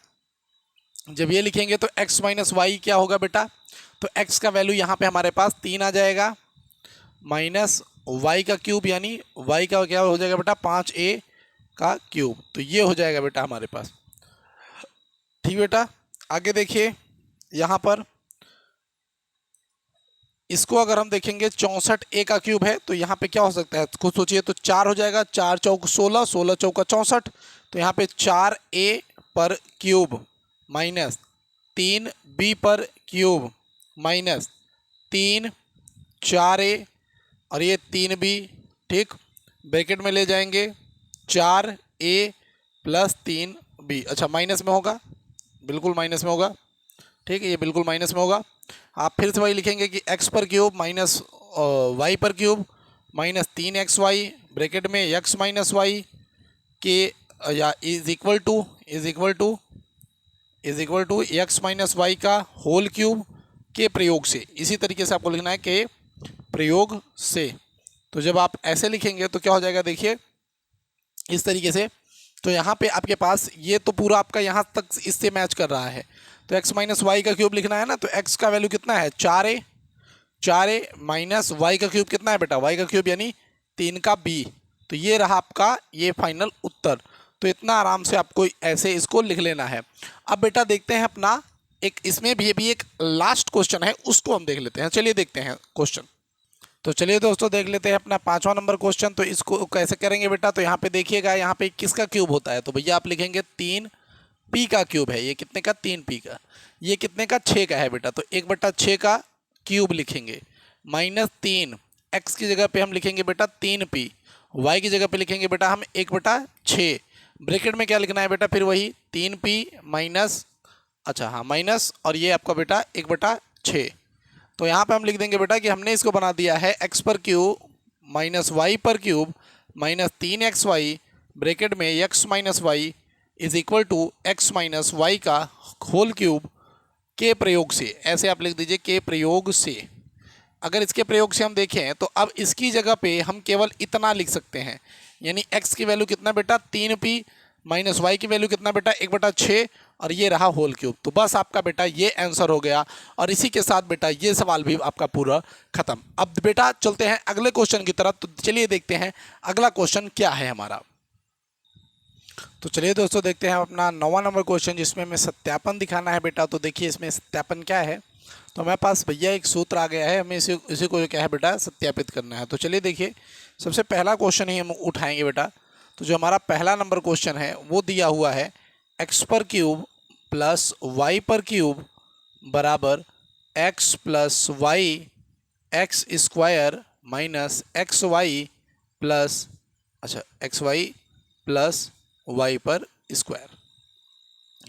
जब ये लिखेंगे तो x माइनस वाई क्या होगा बेटा, तो x का वैल्यू यहाँ पे हमारे पास 3 आ जाएगा, माइनस y का क्यूब यानी y का क्या हो जाएगा बेटा 5a का क्यूब। तो ये हो जाएगा बेटा हमारे पास। ठीक बेटा, आगे देखिए यहाँ पर इसको अगर हम देखेंगे 64a का क्यूब है, तो यहाँ पे क्या हो सकता है खुद सोचिए, तो 4 हो जाएगा, 4 चौक 16, 16 चौका 64, तो यहाँ पे 4a पर क्यूब माइनस 3b पर क्यूब माइनस 3 4a और ये 3b। ठीक, ब्रैकेट में ले जाएंगे 4a प्लस 3b। अच्छा माइनस में होगा, बिल्कुल माइनस में होगा। ठीक है, ये बिल्कुल माइनस में होगा। आप फिर से वही लिखेंगे कि x पर क्यूब माइनस y पर क्यूब माइनस 3xy ब्रैकेट में x माइनस वाई के या is equal to X minus Y का होल क्यूब के प्रयोग से। इसी तरीके से आपको लिखना है के प्रयोग से। तो जब आप ऐसे लिखेंगे तो क्या हो जाएगा देखिए इस तरीके से। तो यहाँ पे आपके पास ये तो पूरा आपका यहाँ तक इससे मैच कर रहा है। तो x माइनस वाई का क्यूब लिखना है ना, तो x का वैल्यू कितना है 4a माइनस वाई का क्यूब कितना है बेटा, y का क्यूब यानी 3 का b। तो ये रहा आपका ये फाइनल उत्तर। तो इतना आराम से आपको ऐसे इसको लिख लेना है। अब बेटा देखते हैं अपना एक इसमें भी एक लास्ट क्वेश्चन है, उसको हम देख लेते हैं। चलिए देखते हैं क्वेश्चन। तो चलिए दोस्तों देख लेते हैं अपना 5वां नंबर क्वेश्चन। तो इसको कैसे करेंगे बेटा, तो यहाँ पे देखिएगा यहाँ पे किसका क्यूब होता है, तो भैया आप लिखेंगे 3p का क्यूब है। ये कितने का 3p का, ये कितने का 6 का है बेटा। तो 1/6 का क्यूब लिखेंगे माइनस 3 x की जगह पे हम लिखेंगे बेटा 3p, y की जगह पे लिखेंगे बेटा हम 1/6। ब्रैकेट में क्या लिखना है बेटा, फिर वही 3p माइनस, अच्छा हाँ माइनस, और ये आपका बेटा 1/6। तो यहाँ पे हम लिख देंगे बेटा कि हमने इसको बना दिया है x पर क्यूब माइनस वाई पर क्यूब माइनस 3xy ब्रैकेट में x minus Y is equal to X minus Y का होल क्यूब के प्रयोग से। ऐसे आप लिख दीजिए के प्रयोग से। अगर इसके प्रयोग से हम देखें तो अब इसकी जगह पे हम केवल इतना लिख सकते हैं, यानी x की वैल्यू कितना बेटा 3p माइनस वाई की वैल्यू कितना बेटा 1/6, और ये रहा होल क्यूब। तो बस आपका बेटा ये आंसर हो गया, और इसी के साथ बेटा ये सवाल भी आपका पूरा खत्म। अब बेटा चलते हैं अगले क्वेश्चन की तरफ। तो चलिए देखते हैं अगला क्वेश्चन क्या है हमारा। तो चलिए दोस्तों देखते हैं हम अपना 9वां नंबर क्वेश्चन, जिसमें हमें सत्यापन दिखाना है बेटा। तो देखिए इसमें सत्यापन क्या है। तो हमारे पास भैया एक सूत्र आ गया है, हमें इसी को क्या है बेटा सत्यापित करना है। तो चलिए देखिए, सबसे पहला क्वेश्चन ही हम उठाएंगे बेटा। तो जो हमारा पहला नंबर क्वेश्चन है वो दिया हुआ है एक्स पर क्यूब प्लस वाई पर क्यूब बराबर X plus Y X square minus x Y plus X Y plus Y पर स्क्वायर,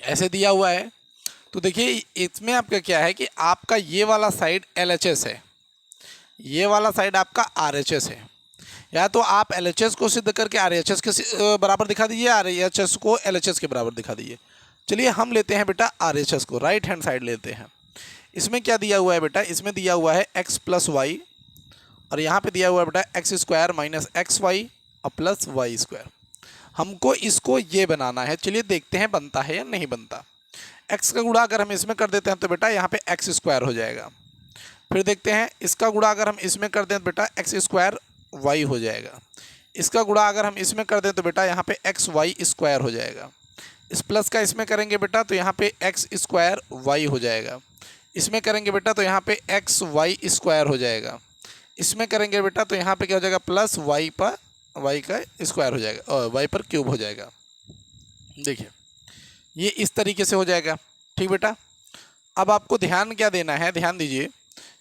ऐसे दिया हुआ है। तो देखिए इसमें आपका क्या है कि आपका ये वाला साइड LHS है, ये वाला साइड आपका RHS है। या तो आप LHS को सिद्ध करके RHS के बराबर दिखा दीजिए, RHS को LHS के बराबर दिखा दीजिए। चलिए हम लेते हैं बेटा RHS को, राइट हैंड साइड लेते हैं। इसमें क्या दिया हुआ है बेटा, इसमें दिया हुआ है x प्लस वाई, और यहाँ पे दिया हुआ है बेटा X square minus x Y और प्लस वाई स्क्वायर। हमको इसको ये बनाना है। चलिए देखते हैं बनता है या नहीं बनता। x का गुणा अगर हम इसमें कर देते हैं तो बेटा यहाँ पे एक्स स्क्वायर हो जाएगा। फिर देखते हैं इसका गुणा अगर हम इसमें कर दें तो बेटा एक्स स्क्वायर वाई हो जाएगा। इसका गुणा अगर हम इसमें कर दें तो बेटा यहाँ पे एक्स वाई स्क्वायर हो जाएगा। इस प्लस का इसमें करेंगे बेटा तो यहाँ पे एक्स स्क्वायर वाई हो जाएगा। इसमें करेंगे बेटा तो यहाँ पे एक्स वाई स्क्वायर हो जाएगा। इसमें करेंगे बेटा तो यहाँ पे क्या हो जाएगा प्लस वाई का स्क्वायर हो जाएगा और वाई पर क्यूब हो जाएगा। देखिए ये इस तरीके से हो जाएगा। ठीक बेटा, अब आपको ध्यान क्या देना है, ध्यान दीजिए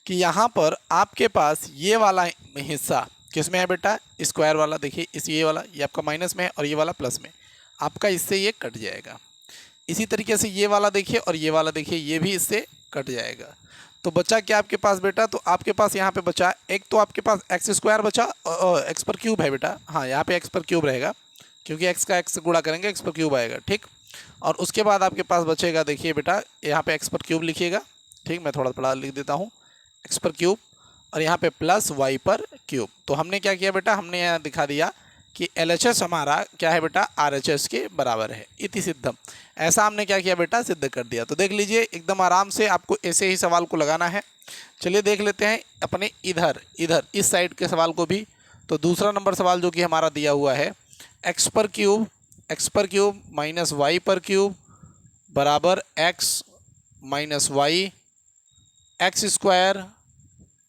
कि यहाँ पर आपके पास ये वाला हिस्सा किस में है बेटा, स्क्वायर वाला। देखिए ये वाला ये आपका माइनस में है और ये वाला प्लस में, आपका इससे ये कट जाएगा। इसी तरीके से ये वाला देखिए और ये वाला देखिए, ये भी इससे कट जाएगा। तो बचा क्या आपके पास बेटा, तो आपके पास यहाँ पे बचा एक, तो आपके पास एक्स स्क्वायर बचा, एक्स पर क्यूब है बेटा। हाँ यहाँ पे एक्स पर क्यूब रहेगा क्योंकि एक्स का एक्स गुणा करेंगे एक्स पर क्यूब आएगा। ठीक, और उसके बाद आपके पास बचेगा, देखिए बेटा यहाँ पे एक्स पर क्यूब लिखिएगा। ठीक, मैं थोड़ा थोड़ा लिख देता हूँ, एक्स पर क्यूब और यहाँ पे प्लस वाई पर क्यूब। तो हमने क्या किया बेटा, हमने यहाँ दिखा दिया कि LHS हमारा क्या है बेटा RHS के बराबर है। इति सिद्धम, ऐसा हमने क्या किया बेटा सिद्ध कर दिया। तो देख लीजिए एकदम आराम से आपको ऐसे ही सवाल को लगाना है। चलिए देख लेते हैं अपने इधर इस साइड के सवाल को भी। तो दूसरा नंबर सवाल जो कि हमारा दिया हुआ है एक्स पर क्यूब माइनस वाई पर क्यूब बराबर X minus Y X square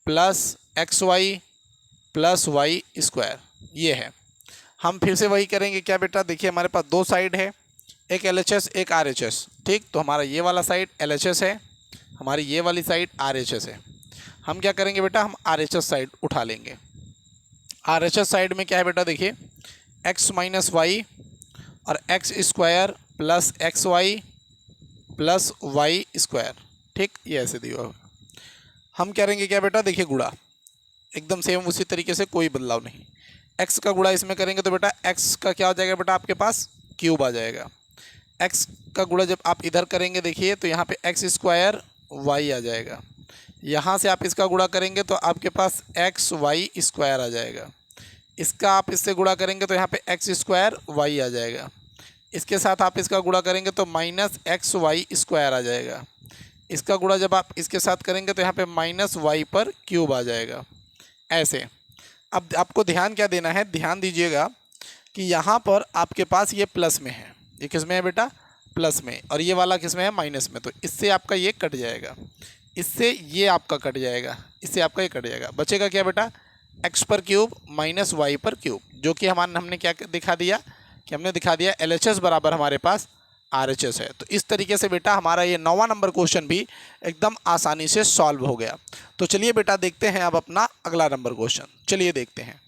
plus X Y plus Y square, ये है। हम फिर से वही करेंगे क्या बेटा, देखिए हमारे पास दो साइड है, एक LHS एक RHS। ठीक, तो हमारा ये वाला साइड LHS है, हमारी ये वाली साइड RHS है। हम क्या करेंगे बेटा, हम RHS साइड उठा लेंगे। RHS साइड में क्या है बेटा, देखिए x माइनस वाई और X square plus X Y plus Y square. ठीक, ये ऐसे दिया होगा। हम करेंगे क्या बेटा, देखिए गुणा एकदम सेम उसी तरीके से, कोई बदलाव नहीं। x का गुणा इसमें करेंगे तो बेटा x का क्या हो जाएगा बेटा, आपके पास क्यूब आ जाएगा। x का गुणा जब आप इधर करेंगे देखिए तो यहाँ पे एक्स स्क्वायर वाई आ जाएगा। यहाँ से आप इसका गुणा करेंगे तो आपके पास एक्स वाई स्क्वायर आ जाएगा। इसका आप इससे गुणा करेंगे तो यहाँ पे एक्स स्क्वायर वाई आ जाएगा। इसके साथ आप इसका गुणा करेंगे तो माइनस एक्स वाई स्क्वायर आ जाएगा। इसका गुणा जब आप इसके साथ करेंगे तो यहाँ पे माइनस वाई पर क्यूब आ जाएगा। ऐसे अब आपको ध्यान क्या देना है, ध्यान दीजिएगा कि यहाँ पर आपके पास ये प्लस में है, ये किस में है बेटा प्लस में, और ये वाला किस में है माइनस में। तो इससे आपका ये कट जाएगा, इससे ये आपका कट जाएगा, इससे आपका ये कट जाएगा। बचेगा क्या बेटा, एक्स पर क्यूब माइनस वाई पर क्यूब, जो कि हमने क्या दिखा दिया कि हमने दिखा दिया LHS बराबर हमारे पास RHS है। तो इस तरीके से बेटा हमारा ये 9वां नंबर क्वेश्चन भी एकदम आसानी से सॉल्व हो गया। तो चलिए बेटा देखते हैं अब अपना अगला नंबर क्वेश्चन, चलिए देखते हैं।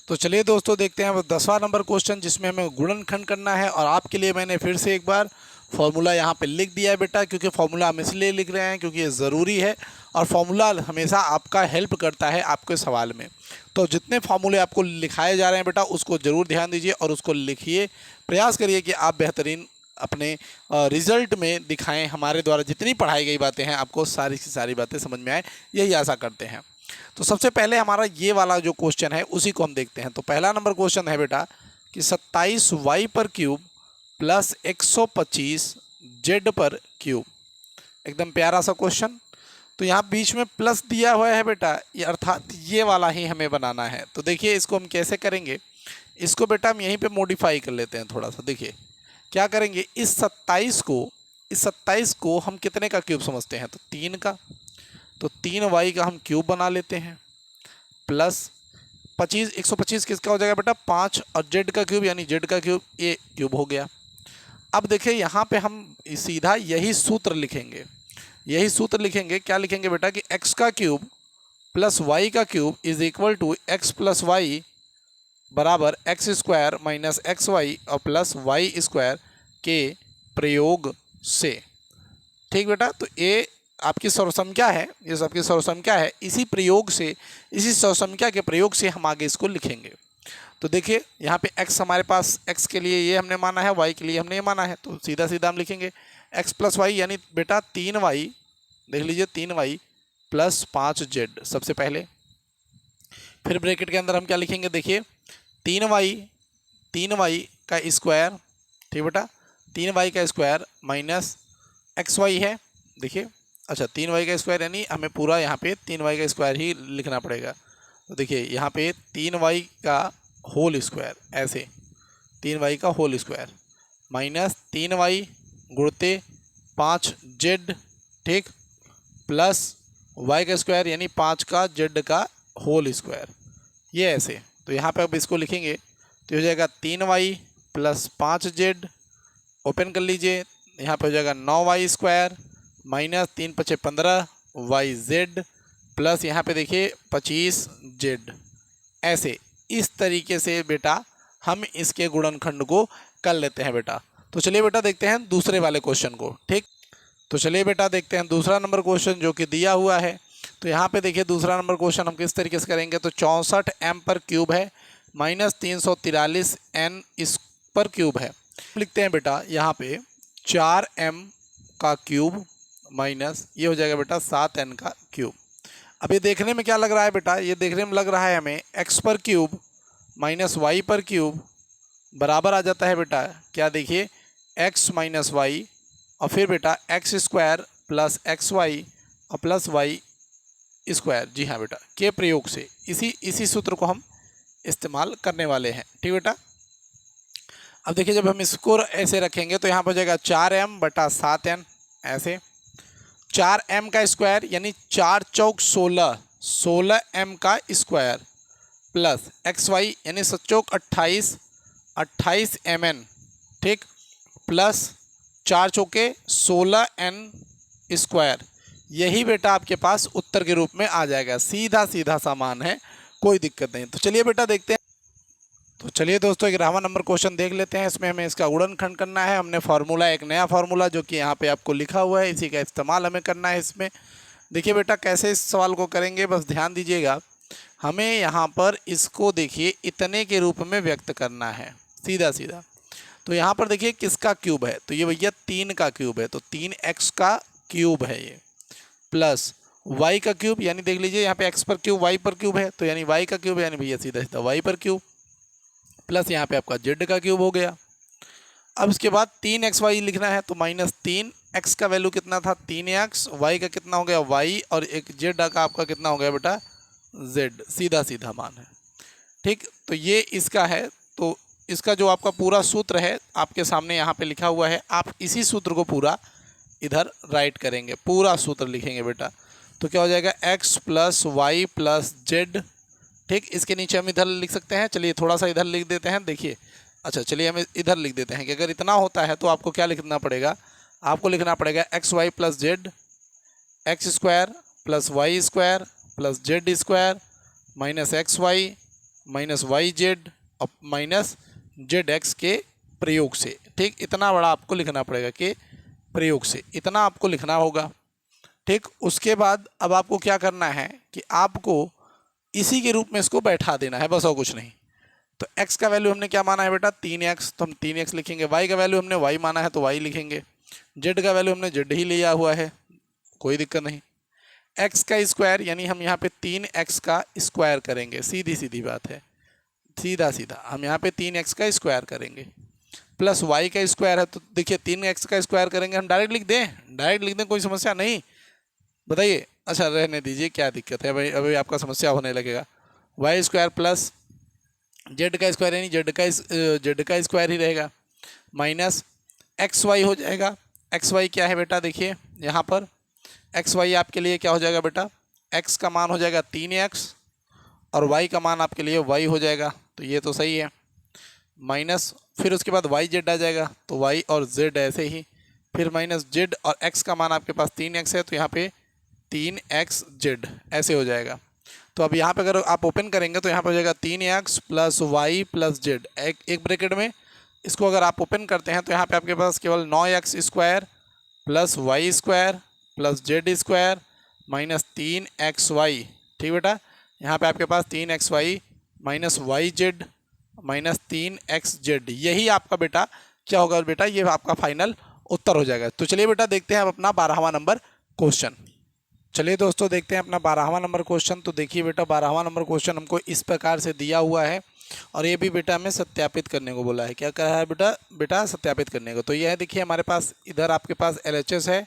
तो चलिए दोस्तों देखते हैं अब 10वां नंबर क्वेश्चन, जिसमें हमें गुणनखंड करना है। और आपके लिए मैंने फिर से एक बार फॉर्मूला यहाँ पे लिख दिया है बेटा, क्योंकि फॉर्मूला हम इसलिए लिख रहे हैं क्योंकि ये ज़रूरी है और फॉर्मूला हमेशा आपका हेल्प करता है आपके सवाल में। तो जितने फार्मूले आपको लिखाए जा रहे हैं बेटा उसको ज़रूर ध्यान दीजिए और उसको लिखिए, प्रयास करिए कि आप बेहतरीन अपने रिज़ल्ट में दिखाएं। हमारे द्वारा जितनी पढ़ाई गई बातें हैं आपको सारी की सारी बातें समझ में आए, यही आशा करते हैं। तो सबसे पहले हमारा ये वाला जो क्वेश्चन है उसी को हम देखते हैं। तो पहला नंबर क्वेश्चन है बेटा कि 27 वाई पर क्यूब प्लस 125 जेड पर क्यूब, एकदम प्यारा सा क्वेश्चन। तो यहाँ बीच में प्लस दिया हुआ है बेटा, ये अर्थात ये वाला ही हमें बनाना है। तो देखिए इसको हम कैसे करेंगे, इसको बेटा हम यहीं पे मॉडिफाई कर लेते हैं थोड़ा सा। देखिए क्या करेंगे, इस 27 को हम कितने का क्यूब समझते हैं, तो 3 का, तो 3y का हम क्यूब बना लेते हैं, प्लस 25, 125 किसका हो जाएगा बेटा, 5, और z का क्यूब यानी z का क्यूब, ये क्यूब हो गया। अब देखिए यहाँ पे हम सीधा यही सूत्र लिखेंगे, क्या लिखेंगे बेटा कि x का क्यूब प्लस y का cube is equal to x plus y बराबर x square minus x Y और प्लस वाई स्क्वायर के प्रयोग से। ठीक बेटा, तो ये आपकी सर्वसंख्या है, ये सबकी सर्वसंख्या है, इसी प्रयोग से, इसी सर्वसंख्या के प्रयोग से हम आगे इसको लिखेंगे। तो देखिए यहाँ पे x हमारे पास, x के लिए ये हमने माना है, y के लिए हमने ये माना है, तो सीधा सीधा हम लिखेंगे x प्लस वाई यानी बेटा 3y, देख लीजिए 3y प्लस 5z सबसे पहले। फिर ब्रैकेट के अंदर हम क्या लिखेंगे, देखिए 3y का स्क्वायर, ठीक बेटा, 3y का स्क्वायर माइनस xy है। देखिए अच्छा 3y का स्क्वायर यानी हमें पूरा यहाँ पे 3y का स्क्वायर ही लिखना पड़ेगा। तो देखिए यहाँ पे 3y का होल स्क्वायर, ऐसे 3y का whole square minus 3y गुणते 5z, ठीक, प्लस y का स्क्वायर यानी 5 का z का होल स्क्वायर, ये ऐसे। तो यहाँ पे अब इसको लिखेंगे तो हो जाएगा 3y प्लस 5z, ओपन कर लीजिए, यहाँ पे हो जाएगा 9y square minus 3 × 5 = 15 yz plus यहाँ पे देखिए 25z। ऐसे इस तरीके से बेटा हम इसके गुणनखंड को कर लेते हैं बेटा। तो चलिए बेटा देखते हैं दूसरे वाले क्वेश्चन को, ठीक। तो चलिए बेटा देखते हैं दूसरा नंबर क्वेश्चन जो कि दिया हुआ है। तो यहाँ पे देखिए दूसरा नंबर क्वेश्चन हम किस तरीके से करेंगे, तो 64 m पर क्यूब है माइनस 343 n इस पर क्यूब है। लिखते हैं बेटा यहाँ पे 4m का क्यूब माइनस ये हो जाएगा बेटा 7n का क्यूब। अब ये देखने में क्या लग रहा है बेटा, ये देखने में लग रहा है हमें x पर क्यूब माइनस वाई पर क्यूब बराबर आ जाता है बेटा, क्या देखिए x माइनस वाई और फिर बेटा X square plus X Y और प्लस वाई स्क्वायर। जी हाँ बेटा, के प्रयोग से इसी सूत्र को हम इस्तेमाल करने वाले हैं, ठीक बेटा। अब देखिए जब हम इसको ऐसे रखेंगे तो यहाँ पर हो जाएगा 4m बटा 7n, ऐसे 4m का स्क्वायर यानी 4 चौक 16, 16m का स्क्वायर प्लस एक्स वाई यानी 7 चौक 28, 28mn, ठीक, प्लस 4 चौके 16n स्क्वायर। यही बेटा आपके पास उत्तर के रूप में आ जाएगा, सीधा सीधा सामान है, कोई दिक्कत नहीं। तो चलिए बेटा देखते हैं। तो चलिए दोस्तों 11वां नंबर क्वेश्चन देख लेते हैं। इसमें हमें इसका गुणनखंड करना है। हमने फार्मूला, एक नया फार्मूला जो कि यहाँ पे आपको लिखा हुआ है, इसी का इस्तेमाल हमें करना है इसमें। देखिए बेटा कैसे इस सवाल को करेंगे, बस ध्यान दीजिएगा। हमें यहाँ पर इसको देखिए इतने के रूप में व्यक्त करना है, सीधा सीधा। तो यहाँ पर देखिए किसका क्यूब है, तो ये भैया 3 का क्यूब है, तो 3x का क्यूब है ये, प्लस y का क्यूब यानी देख लीजिए यहाँ पे x पर क्यूब y पर क्यूब है, तो यानी y का क्यूब यानी भैया सीधा सीधा y पर क्यूब, प्लस यहाँ पे आपका z का क्यूब हो गया। अब इसके बाद 3xy लिखना है, तो माइनस 3x का वैल्यू कितना था 3x, y का कितना हो गया y और एक z का आपका कितना हो गया बेटा z, सीधा सीधा मान है, ठीक। तो ये इसका है। तो इसका जो आपका पूरा सूत्र है आपके सामने यहाँ पे लिखा हुआ है, आप इसी सूत्र को पूरा इधर राइट करेंगे, पूरा सूत्र लिखेंगे बेटा। तो क्या हो जाएगा x plus Y plus Z, ठीक। इसके नीचे हम इधर लिख सकते हैं, चलिए थोड़ा सा इधर लिख देते हैं। देखिए अच्छा चलिए हम इधर लिख देते हैं कि अगर इतना होता है तो आपको क्या लिखना पड़ेगा, आपको लिखना पड़ेगा X Y plus Z, X square plus Y square plus Z square minus x Y minus Y Z और माइनस जेड एक्स के प्रयोग से, ठीक। इतना बड़ा आपको लिखना पड़ेगा कि प्रयोग से, इतना आपको लिखना होगा, ठीक। उसके बाद अब आपको क्या करना है कि आपको इसी के रूप में इसको बैठा देना है, बस और कुछ नहीं। तो x का वैल्यू हमने क्या माना है बेटा 3x, तो हम 3x लिखेंगे। y का वैल्यू हमने y माना है तो y लिखेंगे। z का वैल्यू हमने z ही लिया हुआ है, कोई दिक्कत नहीं। x का स्क्वायर यानी हम यहाँ पे 3x का स्क्वायर करेंगे, सीधी सीधी बात है, सीधा सीधा हम यहाँ पे 3x का स्क्वायर करेंगे, प्लस y का स्क्वायर है, तो देखिए 3x का स्क्वायर करेंगे। हम डायरेक्ट लिख दें, कोई समस्या नहीं, बताइए। अच्छा रहने दीजिए, क्या दिक्कत है भाई, अभी आपका समस्या होने लगेगा। वाई स्क्वायर प्लस जेड का स्क्वायर यानी जेड का स्क्वायर ही रहेगा, माइनस एक्स वाई हो जाएगा। एक्स वाई क्या है बेटा, देखिए यहाँ पर एक्स वाई आपके लिए क्या हो जाएगा बेटा, एक्स का मान हो जाएगा 3x और वाई का मान आपके लिए वाई हो जाएगा, तो ये तो सही है। माइनस फिर उसके बाद वाई जेड आ जाएगा, तो वाई और जेड ऐसे ही, फिर माइनस जेड और एक्स का मान आपके पास 3x है, तो यहाँ पे 3x जेड ऐसे हो जाएगा। तो अब यहाँ पे अगर आप ओपन करेंगे तो यहाँ पर हो जाएगा 3x plus Y plus Z, एक ब्रैकेट में। इसको अगर आप ओपन करते हैं तो यहाँ पे आपके पास केवल 9x square plus Y square plus Z square minus 3xy, ठीक बेटा। यहाँ पे आपके पास 3xy minus Y Z minus 3x Z, यही आपका बेटा क्या होगा बेटा, ये आपका फाइनल उत्तर हो जाएगा। तो चलिए बेटा देखते हैं अब अपना 12वां नंबर क्वेश्चन। चलिए दोस्तों देखते हैं अपना 12वां नंबर क्वेश्चन। तो देखिए बेटा 12वां नंबर क्वेश्चन हमको इस प्रकार से दिया हुआ है और ये भी बेटा हमें सत्यापित करने को बोला है। क्या कहा है बेटा सत्यापित करने को। तो ये है देखिए हमारे पास, इधर आपके पास LHS है,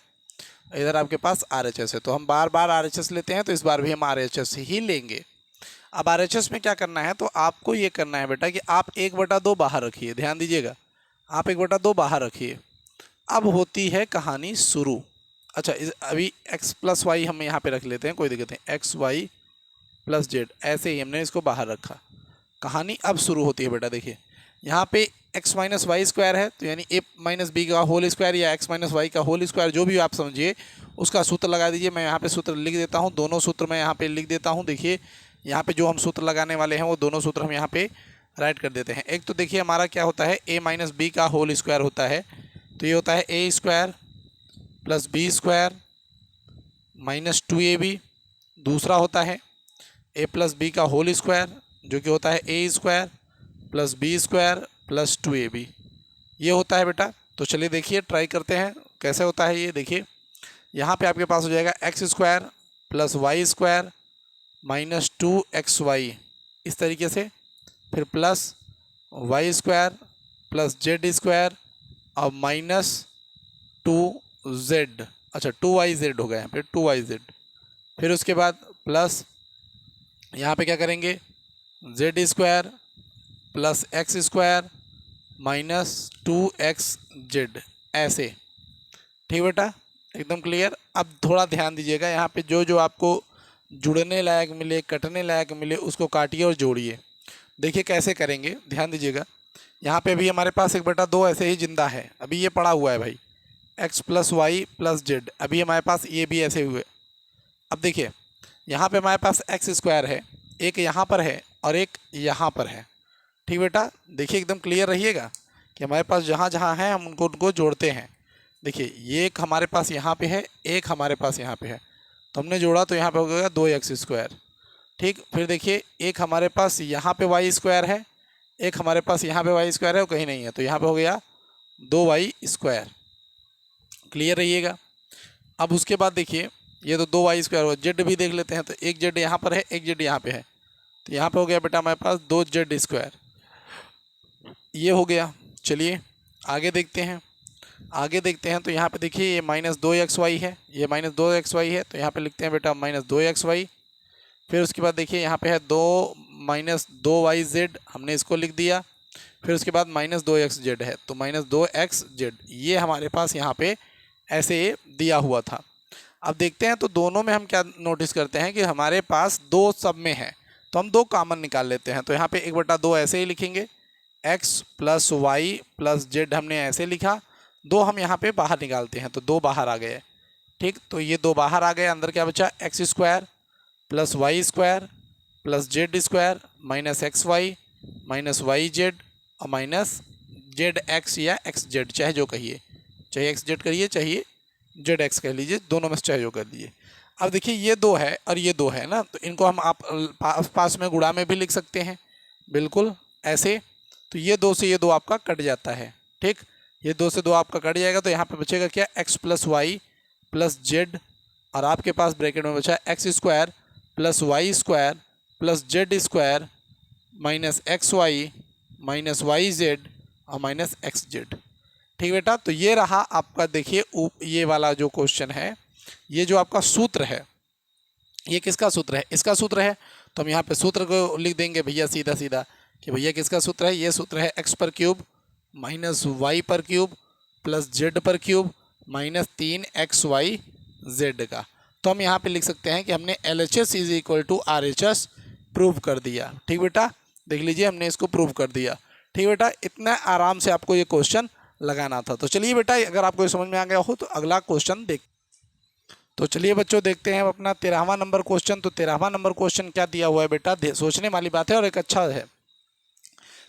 इधर आपके पास RHS है। तो हम बार बार RHS लेते हैं, तो इस बार भी हम RHS ही लेंगे। अब RHS में क्या करना है, तो आपको ये करना है बेटा कि आप 1/2 बाहर रखिए, ध्यान दीजिएगा, आप 1/2 बाहर रखिए। अब होती है कहानी शुरू। अच्छा अभी x प्लस वाई हम यहाँ पे रख लेते हैं, कोई दिक्कत नहीं, एक्स वाई प्लस जेड ऐसे ही हमने इसको बाहर रखा। कहानी अब शुरू होती है बेटा, देखिए यहाँ पे x माइनस वाई स्क्वायर है, तो यानी a माइनस बी का होल स्क्वायर या x माइनस वाई का होल स्क्वायर, जो भी आप समझिए उसका सूत्र लगा दीजिए। मैं यहाँ पे सूत्र लिख देता हूँ, दोनों सूत्र मैं यहाँ पे लिख देता हूँ। देखिए यहाँ पे जो हम सूत्र लगाने वाले हैं वो दोनों सूत्र हम यहाँ पे राइट कर देते हैं। एक तो देखिए हमारा क्या होता है, a माइनस बी का होल स्क्वायर होता है, तो ये होता है a square plus B square minus 2ab। दूसरा होता है a प्लस बी का होल स्क्वायर, जो कि होता है a square plus B square plus 2ab, ये होता है बेटा। तो चलिए देखिए ट्राई करते हैं कैसे होता है ये। देखिए यहाँ पे आपके पास हो जाएगा X square plus Y square minus 2xy, इस तरीके से, फिर plus Y square plus Z square और माइनस 2z, अच्छा 2yz हो गया यहाँ पे 2yz। फिर उसके बाद प्लस यहाँ पे क्या करेंगे, Z square plus x square minus 2xz ऐसे, ठीक बेटा, एकदम क्लियर। अब थोड़ा ध्यान दीजिएगा, यहाँ पे जो जो आपको जुड़ने लायक मिले, कटने लायक मिले, उसको काटिए और जोड़िए। देखिए कैसे करेंगे, ध्यान दीजिएगा। यहाँ पे भी हमारे पास 1/2 ऐसे ही जिंदा है, अभी ये पड़ा हुआ है भाई, x plus Y plus Z, अभी हमारे पास ये भी ऐसे हुए। अब देखिए यहाँ पे हमारे पास एक्स स्क्वायर है, एक यहाँ पर है और एक यहाँ पर है, ठीक बेटा। देखिए एकदम क्लियर रहिएगा कि हमारे पास जहाँ जहाँ है हम उनको जोड़ते हैं। देखिए ये एक हमारे पास यहाँ पे है, एक हमारे पास यहाँ पे है, तो हमने जोड़ा तो यहाँ पे हो गया 2x स्क्वायर, ठीक। फिर देखिए एक हमारे पास यहाँ पे वाई स्क्वायर है, एक हमारे पास यहाँ पे वाई स्क्वायर है, वो कहीं नहीं है, तो यहाँ पे हो गया 2y स्क्वायर, क्लियर रहिएगा। अब उसके बाद देखिए ये तो 2y स्क्वायर हुआ, जेड भी देख लेते हैं, तो एक जेड यहाँ पर है, एक जेड यहाँ पे है, तो यहाँ पे हो गया बेटा हमारे पास 2z स्क्वायर, ये हो गया। चलिए आगे देखते हैं, आगे देखते हैं। तो यहाँ पे देखिए ये माइनस 2xy है, ये माइनस 2xy है, तो यहाँ पे लिखते हैं बेटा माइनस 2xy। फिर उसके बाद देखिए यहाँ पे है 2 माइनस 2yz, हमने इसको लिख दिया। फिर उसके बाद माइनस 2xz है, तो माइनस 2xz, ये हमारे पास यहाँ पे ऐसे दिया हुआ था। अब देखते हैं तो दोनों में हम क्या नोटिस करते हैं कि हमारे पास दो सब में है, तो हम दो कॉमन निकाल लेते हैं। तो यहाँ पे 1/2 ऐसे ही लिखेंगे, x plus Y plus Z हमने ऐसे लिखा, दो हम यहाँ पे बाहर निकालते हैं, तो दो बाहर आ गए, ठीक। तो ये दो बाहर आ गए, अंदर क्या बचा, X square plus Y square plus Z square minus x Y minus Y Z और माइनस जेड एक्स या एक्स जेड, चाहे जो कहिए, चाहे एक्स जेड करिए चाहे जेड एक्स कह लीजिए, दोनों में से चाहे जो कर लीजिए। अब देखिए ये दो है और ये दो है ना, तो इनको हम आप पास में गुणा में भी लिख सकते हैं, बिल्कुल ऐसे। तो ये दो से ये दो आपका कट जाता है, ठीक, ये दो से दो आपका कट जाएगा, तो यहाँ पे बचेगा क्या, X plus Y plus Z, और आपके पास ब्रैकेट में बचा X square plus Y square plus Z square minus x Y minus Y Z और माइनस एक्स जेड, ठीक बेटा। तो ये रहा आपका, देखिए ये वाला जो क्वेश्चन है, ये जो आपका सूत्र है, ये किसका सूत्र है, इसका सूत्र है। तो हम यहाँ पे सूत्र को लिख देंगे भैया सीधा सीधा कि भैया किसका सूत्र है, ये सूत्र है एक्स पर क्यूब माइनस वाई पर क्यूब प्लस जेड पर क्यूब माइनस 3xy z का। तो हम यहाँ पे लिख सकते हैं कि हमने LHS is equal to RHS prove कर दिया। ठीक बेटा, देख लीजिए हमने इसको प्रूव कर दिया। ठीक बेटा, इतना आराम से आपको ये क्वेश्चन लगाना था। तो चलिए बेटा, अगर आपको समझ में आ गया हो तो अगला क्वेश्चन देख। तो चलिए बच्चों देखते हैं अपना 13वां नंबर क्वेश्चन। तो 13वां नंबर क्वेश्चन क्या दिया हुआ है बेटा, सोचने वाली बात है और एक अच्छा है।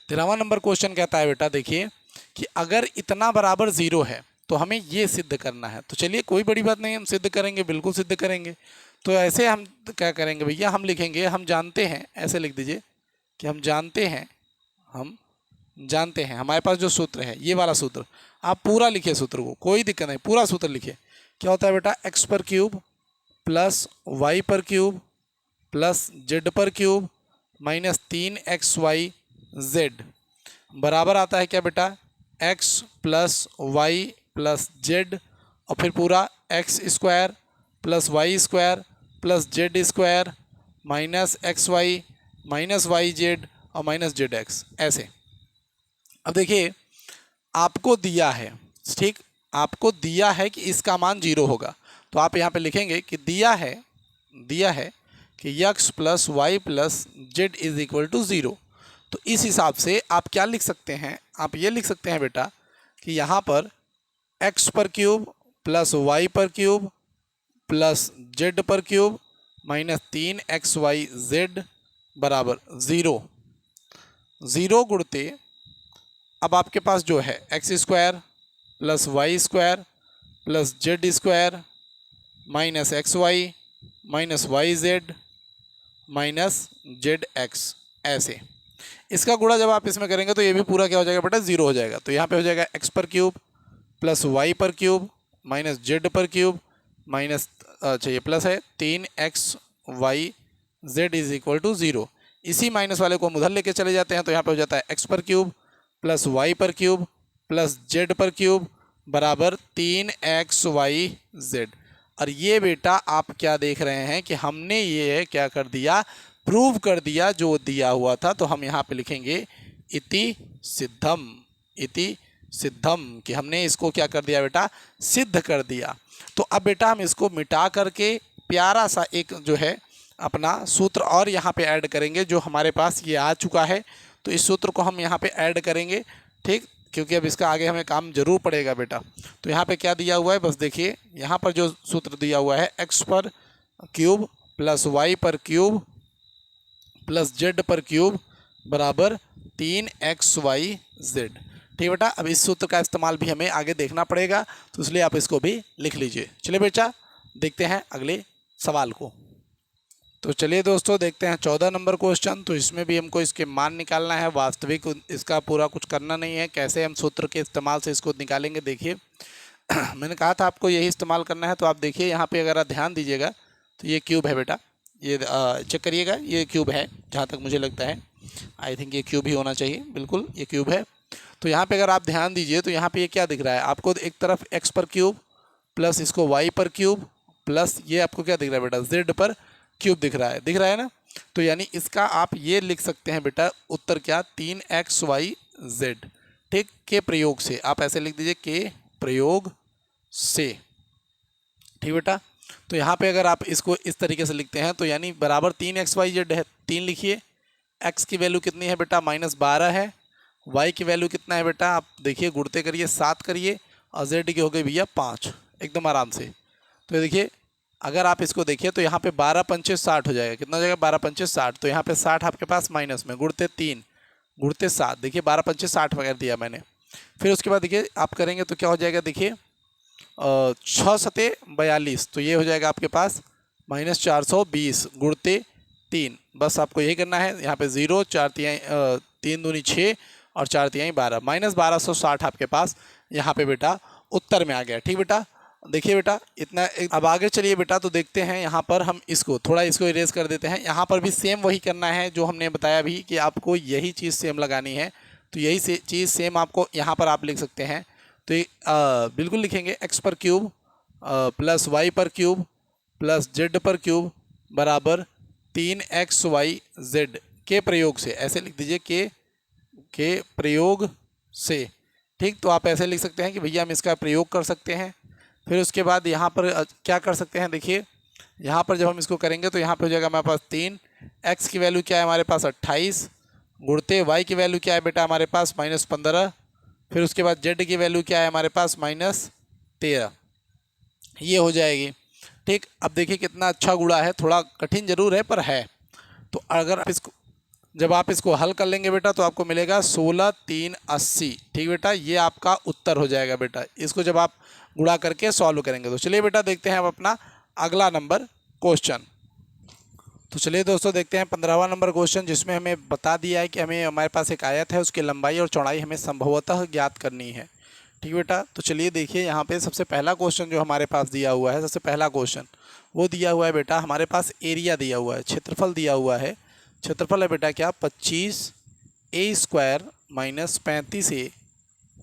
13वां नंबर क्वेश्चन कहता है बेटा, देखिए कि अगर इतना बराबर 0 है तो हमें ये सिद्ध करना है। तो चलिए कोई बड़ी बात नहीं, हम सिद्ध करेंगे, बिल्कुल सिद्ध करेंगे। तो ऐसे हम क्या करेंगे भैया, हम लिखेंगे हम जानते हैं, ऐसे लिख दीजिए कि हम जानते हैं हमारे पास जो सूत्र है ये वाला सूत्र, आप पूरा लिखिए सूत्र को, कोई दिक्कत नहीं, पूरा सूत्र लिखिए। क्या होता है बेटा, एक्स पर क्यूब प्लस वाई पर क्यूब प्लस जेड पर क्यूब माइनस 3xyz बराबर आता है क्या बेटा, x plus Y plus Z और फिर पूरा x square plus Y square plus Z square minus XY minus YZ और माइनस ZX ऐसे। अब देखिए आपको दिया है, ठीक, आपको दिया है कि इसका मान 0 होगा। तो आप यहाँ पे लिखेंगे कि दिया है कि x plus Y plus z is equal to 0। तो इस हिसाब से आप क्या लिख सकते हैं, आप ये लिख सकते हैं बेटा कि यहाँ पर x पर क्यूब प्लस वाई पर क्यूब प्लस जेड पर क्यूब माइनस 3xyz बराबर 0 गुणते अब आपके पास जो है x square plus Y square plus Z square minus XY minus YZ minus ZX ऐसे। इसका गुणा जब आप इसमें करेंगे तो ये भी पूरा क्या हो जाएगा बेटा, 0 हो जाएगा। तो यहाँ पे हो जाएगा x पर क्यूब प्लस वाई पर क्यूब माइनस जेड पर क्यूब माइनस, अच्छा ये प्लस है, 3xyz इज इक्वल टू 0। इसी माइनस वाले को हम उधर लेके चले जाते हैं तो यहाँ पे हो जाता है x पर क्यूब प्लस वाई पर क्यूब प्लस जेड पर क्यूब बराबर 3xyz। और ये बेटा आप क्या देख रहे हैं कि हमने ये क्या कर दिया, प्रूव कर दिया जो दिया हुआ था। तो हम यहाँ पे लिखेंगे इति सिद्धम कि हमने इसको क्या कर दिया बेटा, सिद्ध कर दिया। तो अब बेटा हम इसको मिटा करके प्यारा सा एक जो है अपना सूत्र और यहाँ पे ऐड करेंगे जो हमारे पास ये आ चुका है। तो इस सूत्र को हम यहाँ पे ऐड करेंगे, ठीक, क्योंकि अब इसका आगे हमें काम जरूर पड़ेगा बेटा। तो यहाँ पे क्या दिया हुआ है, बस देखिए यहाँ पर जो सूत्र दिया हुआ है x पर क्यूब प्लस वाई पर क्यूब प्लस जेड पर क्यूब बराबर 3xyz। ठीक बेटा, अब इस सूत्र का इस्तेमाल भी हमें आगे देखना पड़ेगा, तो इसलिए आप इसको भी लिख लीजिए। चलिए बेटा देखते हैं अगले सवाल को। तो चलिए दोस्तों देखते हैं 14 नंबर क्वेश्चन। तो इसमें भी हमको इसके मान निकालना है, वास्तविक इसका पूरा कुछ करना नहीं है, कैसे हम सूत्र के इस्तेमाल से इसको निकालेंगे देखिए। मैंने कहा था आपको यही इस्तेमाल करना है। तो आप देखिए यहाँ पे अगर आप ध्यान दीजिएगा तो ये क्यूब है बेटा, ये चेक करिएगा, ये क्यूब है जहाँ तक मुझे लगता है, आई थिंक ये क्यूब ही होना चाहिए, बिल्कुल ये क्यूब है। तो यहाँ पे अगर आप ध्यान दीजिए तो यहाँ पे ये क्या दिख रहा है आपको, एक तरफ x पर क्यूब प्लस इसको y पर क्यूब प्लस ये आपको क्या दिख रहा है बेटा, z पर क्यूब दिख रहा है ना। तो यानी इसका आप ये लिख सकते हैं बेटा उत्तर क्या, 3xyz, ठीक, के प्रयोग से। आप ऐसे लिख दीजिए के प्रयोग से, ठीक बेटा। तो यहाँ पे अगर आप इसको इस तरीके से लिखते हैं तो यानी बराबर 3xyz है, 3 लिखिए। x की वैल्यू कितनी है बेटा, -12 है। y की वैल्यू कितना है बेटा, आप देखिए गुणते करिए, 7 करिए, और z की हो गई भैया 5, एकदम आराम से। तो देखिए अगर आप इसको देखिए तो यहाँ पे 12 पंचे 60 हो जाएगा, कितना हो जाएगा, 12 पंचे 60। तो यहाँ पे 60 आपके पास माइनस में, गुणते 3 गुणते 7, देखिए 12 पंचे 60 वगैरह दिया मैंने। फिर उसके बाद देखिए आप करेंगे तो क्या हो जाएगा, देखिए 6 सते 42, तो ये हो जाएगा आपके पास -420 गुणते 3। बस आपको यही करना है, यहाँ पे 0, 4 तिहाई 3 दूनी 6 और 4 तिहाई 12, -1260 आपके पास यहाँ पे बेटा उत्तर में आ गया। ठीक बेटा, देखिए बेटा इतना। अब आगे चलिए बेटा, तो देखते हैं यहाँ पर हम इसको थोड़ा इसको इरेज कर देते हैं। यहाँ पर भी सेम वही करना है जो हमने बताया भी कि आपको यही चीज़ सेम लगानी है। तो यही चीज़ सेम आपको यहाँ पर आप लिख सकते हैं। तो बिल्कुल लिखेंगे x पर क्यूब प्लस वाई पर क्यूब प्लस जेड पर क्यूब बराबर 3xyz के प्रयोग से, ऐसे लिख दीजिए के के प्रयोग से। ठीक, तो आप ऐसे लिख सकते हैं कि भैया हम इसका प्रयोग कर सकते हैं। फिर उसके बाद यहाँ पर क्या कर सकते हैं, देखिए यहाँ पर जब हम इसको करेंगे तो यहाँ पे हो जाएगा हमारे पास 3, x की वैल्यू क्या है हमारे पास 28, गुणते y की वैल्यू क्या है बेटा हमारे पास -15, फिर उसके बाद z की वैल्यू क्या है हमारे पास -13, ये हो जाएगी। ठीक, अब देखिए कितना अच्छा गुणा है, थोड़ा कठिन जरूर है पर है। तो अगर आप इसको जब आप इसको हल कर लेंगे बेटा तो आपको मिलेगा 16 3 80। ठीक बेटा, ये आपका उत्तर हो जाएगा बेटा, इसको जब आप गुणा करके सॉल्व करेंगे तो। चलिए बेटा देखते हैं अब अपना अगला नंबर क्वेश्चन। तो चलिए दोस्तों देखते हैं 15वां नंबर क्वेश्चन, जिसमें हमें बता दिया है कि हमें हमारे पास एक आयत है, उसकी लंबाई और चौड़ाई हमें संभवतः ज्ञात करनी है। ठीक बेटा, तो चलिए देखिए यहाँ पे सबसे पहला क्वेश्चन जो हमारे पास दिया हुआ है, सबसे पहला क्वेश्चन वो दिया हुआ है बेटा हमारे पास एरिया दिया हुआ है, क्षेत्रफल दिया हुआ है। क्षेत्रफल है बेटा क्या 25a² - 35a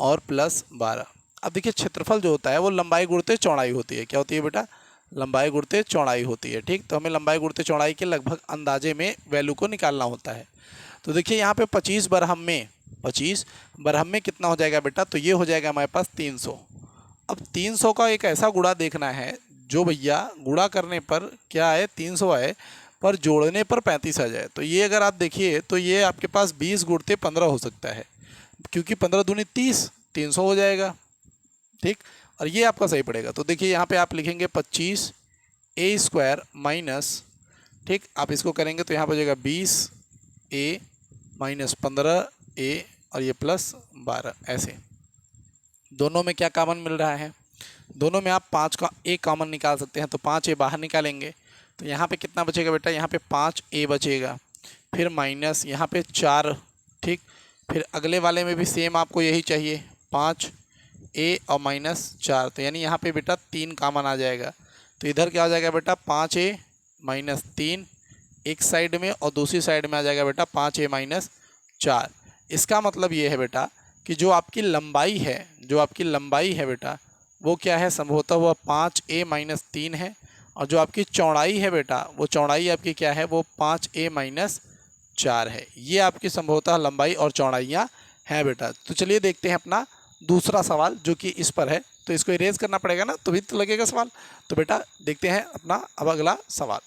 और +12। अब देखिए क्षेत्रफल जो होता है वो लंबाई गुणते चौड़ाई होती है। क्या होती है बेटा, लंबाई गुणते चौड़ाई होती है। ठीक, तो हमें लंबाई गुणते चौड़ाई के लगभग अंदाजे में वैल्यू को निकालना होता है। तो देखिए यहाँ पे 25 बरहम में कितना हो जाएगा बेटा, तो ये हो जाएगा हमारे पास 300। अब 300 का एक ऐसा गुणा देखना है जो भैया गुणा करने पर क्या है 300 आए पर जोड़ने पर 35 आ जाए। तो ये अगर आप देखिए तो ये आपके पास 20 गुणते 15 हो सकता है, क्योंकि 15 दूनी 30, 300 हो जाएगा। ठीक, और ये आपका सही पड़ेगा। तो देखिए यहाँ पे आप लिखेंगे 25a² माइनस, ठीक आप इसको करेंगे तो यहाँ पर हो जाएगा 20a - 15a और ये +12। ऐसे दोनों में क्या कॉमन मिल रहा है, दोनों में आप 5 का a कॉमन निकाल सकते हैं। तो 5a बाहर निकालेंगे तो यहाँ पे कितना बचेगा बेटा, यहाँ पे 5a बचेगा, फिर माइनस यहाँ पे 4। ठीक, फिर अगले वाले में भी सेम आपको यही चाहिए 5a और -4, तो यानी यहाँ पे बेटा 3 कॉमन आ जाएगा। तो इधर क्या हो जाएगा बेटा 5a - 3 एक साइड में और दूसरी साइड में आ जाएगा बेटा 5a - 4। इसका मतलब ये है बेटा कि जो आपकी लंबाई है बेटा वो क्या है, संभवतः वह 5a - 3 है, और जो आपकी चौड़ाई है बेटा वो चौड़ाई आपकी क्या है, वो 5a - 4 है। ये आपकी संभवतः लंबाई और चौड़ाइयाँ हैं बेटा। तो चलिए देखते हैं अपना दूसरा सवाल जो कि इस पर है। तो इसको इरेज करना पड़ेगा ना, तो भी तो लगेगा सवाल। तो बेटा देखते हैं अपना अब अगला सवाल।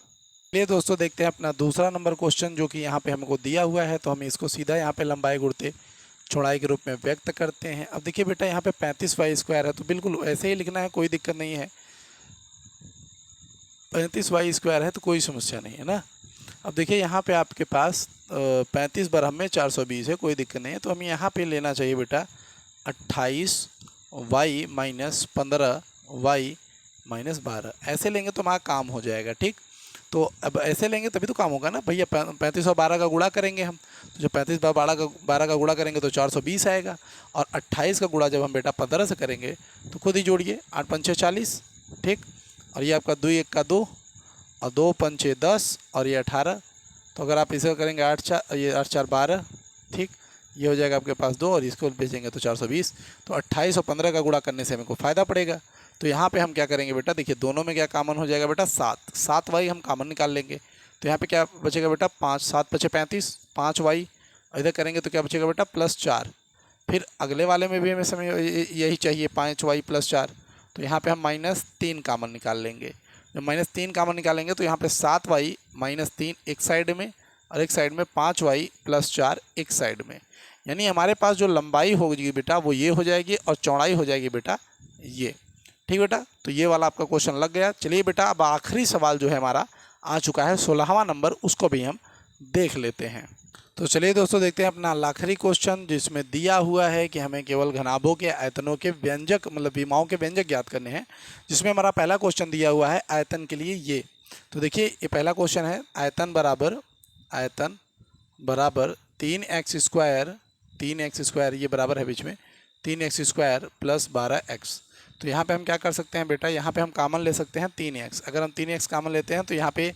चलिए दोस्तों देखते हैं अपना दूसरा नंबर क्वेश्चन जो कि यहाँ पे हमको दिया हुआ है। तो हम इसको सीधा यहाँ पे लंबाई गुणते चौड़ाई के रूप में व्यक्त करते हैं। अब देखिए बेटा यहाँ पे 35y² है, तो बिल्कुल ऐसे ही लिखना है, कोई दिक्कत नहीं है। 35y² है तो कोई समस्या नहीं है ना। अब देखिए यहाँ पे आपके पास 35 बरहम में 420 है, कोई दिक्कत नहीं है। तो हमें यहाँ पे लेना चाहिए बेटा 28y - 15y - 12। ऐसे लेंगे तो हमारा काम हो जाएगा। ठीक, तो अब ऐसे लेंगे तभी तो काम होगा ना भैया। 35 और 12 का गुणा करेंगे हम, तो जब 35 और 12 का गुणा करेंगे तो 420 आएगा। और 28 का गुणा जब हम बेटा 15 से करेंगे तो खुद ही जोड़िए, 8 पंचे 40। ठीक, और ये आपका 2 1 का 2 और 2 पंचे 10 और ये 18। तो अगर आप इसे करेंगे 8 4 12। ठीक, ये हो जाएगा आपके पास 2 और इसको भेजेंगे तो 420। तो 28 और 15 का गुणा करने से हमें को फ़ायदा पड़ेगा। तो यहाँ पे हम क्या करेंगे बेटा, देखिए दोनों में क्या कॉमन हो जाएगा बेटा 7y हम कॉमन निकाल लेंगे। तो यहाँ पे क्या बचेगा बेटा 5 7 बचे 35, 5y इधर करेंगे तो क्या बचेगा बेटा +4। फिर अगले वाले में भी हमें समय यही चाहिए 5y + 4। तो यहाँ पे हम -3 कॉमन निकाल लेंगे। जब -3 कॉमन निकालेंगे तो यहाँ पे 7y - 3 एक साइड में और एक साइड में 5y + 4 एक साइड में। यानी हमारे पास जो लंबाई होगी बेटा वो ये हो जाएगी और चौड़ाई हो जाएगी बेटा ये। ठीक बेटा, तो ये वाला आपका क्वेश्चन लग गया। चलिए बेटा अब आखिरी सवाल जो है हमारा आ चुका है 16वां नंबर, उसको भी हम देख लेते हैं। तो चलिए दोस्तों देखते हैं अपना आखिरी क्वेश्चन, जिसमें दिया हुआ है कि हमें केवल घनाभों के आयतनों के व्यंजक मतलब विमाओं के व्यंजक ज्ञात करने हैं। जिसमें हमारा पहला क्वेश्चन दिया हुआ है आयतन के लिए ये। तो देखिए ये पहला क्वेश्चन है, आयतन बराबर 3x², ये बराबर है बीच में 3x² + 12x। तो यहाँ पे हम क्या कर सकते हैं बेटा, यहाँ पे हम कॉमन ले सकते हैं 3x। अगर हम 3x कॉमन लेते हैं तो यहाँ पे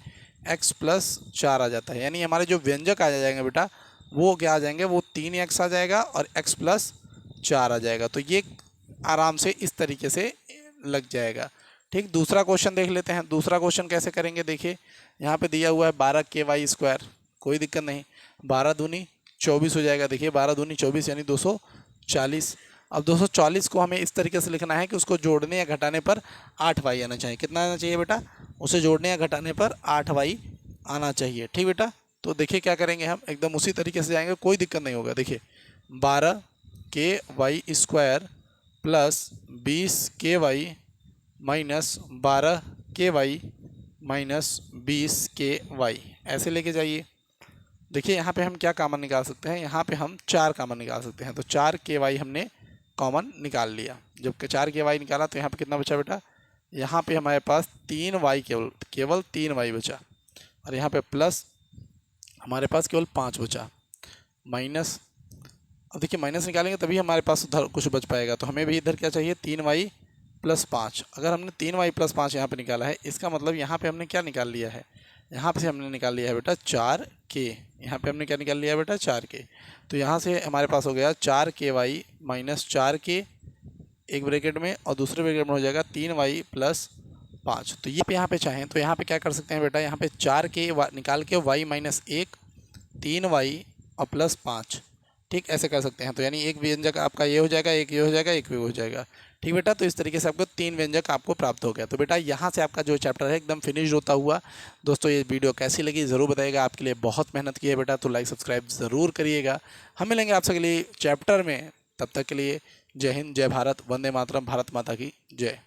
x + 4 आ जाता है। यानी हमारे जो व्यंजक आ जाएंगे बेटा वो क्या आ जाएंगे, वो 3x आ जाएगा और x + 4 आ जाएगा। तो ये आराम से इस तरीके से लग जाएगा। ठीक, दूसरा क्वेश्चन देख लेते हैं। दूसरा क्वेश्चन कैसे करेंगे, देखिए यहाँ पे दिया हुआ है 12 ky², कोई दिक्कत नहीं। 12 दूनी 24 हो जाएगा। देखिए 12 दूनी 24 यानी 240। अब 240 को हमें इस तरीके से लिखना है कि उसको जोड़ने या घटाने पर 8y आना चाहिए। कितना आना चाहिए बेटा? उसे जोड़ने या घटाने पर 8y आना चाहिए। ठीक बेटा, तो देखिए क्या करेंगे हम, एकदम उसी तरीके से जाएंगे, कोई दिक्कत नहीं होगा। देखिए 12 प्लस 20 माइनस 12 माइनस 20 ऐसे लेके जाइए। देखिए यहाँ पे हम क्या कॉमन निकाल सकते हैं, यहाँ पे हम 4 कॉमन निकाल सकते हैं। तो 4 हमने कॉमन निकाल लिया। जब 4 निकाला तो यहाँ पे कितना बचा बेटा? यहाँ पे हमारे पास 3y केवल 3y बचा, और यहाँ पे प्लस हमारे पास केवल 5 बचा, माइनस। अब देखिए माइनस निकालेंगे तभी हमारे पास उधर कुछ बच पाएगा। तो हमें भी इधर क्या चाहिए? 3y plus 5। अगर हमने 3y प्लस 5 यहाँ पे निकाला है, इसका मतलब यहाँ पे हमने क्या निकाल लिया है? यहाँ पे से हमने निकाल लिया है बेटा 4k। यहाँ पे हमने क्या निकाल लिया है बेटा? 4k। तो यहाँ से हमारे पास हो गया 4ky माइनस 4k एक ब्रैकेट में, और दूसरे ब्रैकेट में हो जाएगा 3y प्लस 5। तो ये पे यहाँ पे चाहें तो यहाँ पे क्या कर सकते हैं बेटा? यहाँ पे 4k निकाल के y माइनस 1, 3y और प्लस 5। ठीक, ऐसे कर सकते हैं। तो यानी एक व्यंजक आपका ये हो जाएगा, एक ये हो जाएगा, एक ये हो जाएगा। ठीक बेटा, तो इस तरीके से आपको 3 व्यंजक आपको प्राप्त हो गया। तो बेटा यहाँ से आपका जो चैप्टर है एकदम फिनिश होता हुआ। दोस्तों ये वीडियो कैसी लगी ज़रूर बताइएगा। आपके लिए बहुत मेहनत की है बेटा, तो लाइक सब्सक्राइब ज़रूर करिएगा। हम मिलेंगे आपसे अगली चैप्टर में, तब तक के लिए जय हिंद, जय भारत, वंदे मातरम, भारत माता की जय।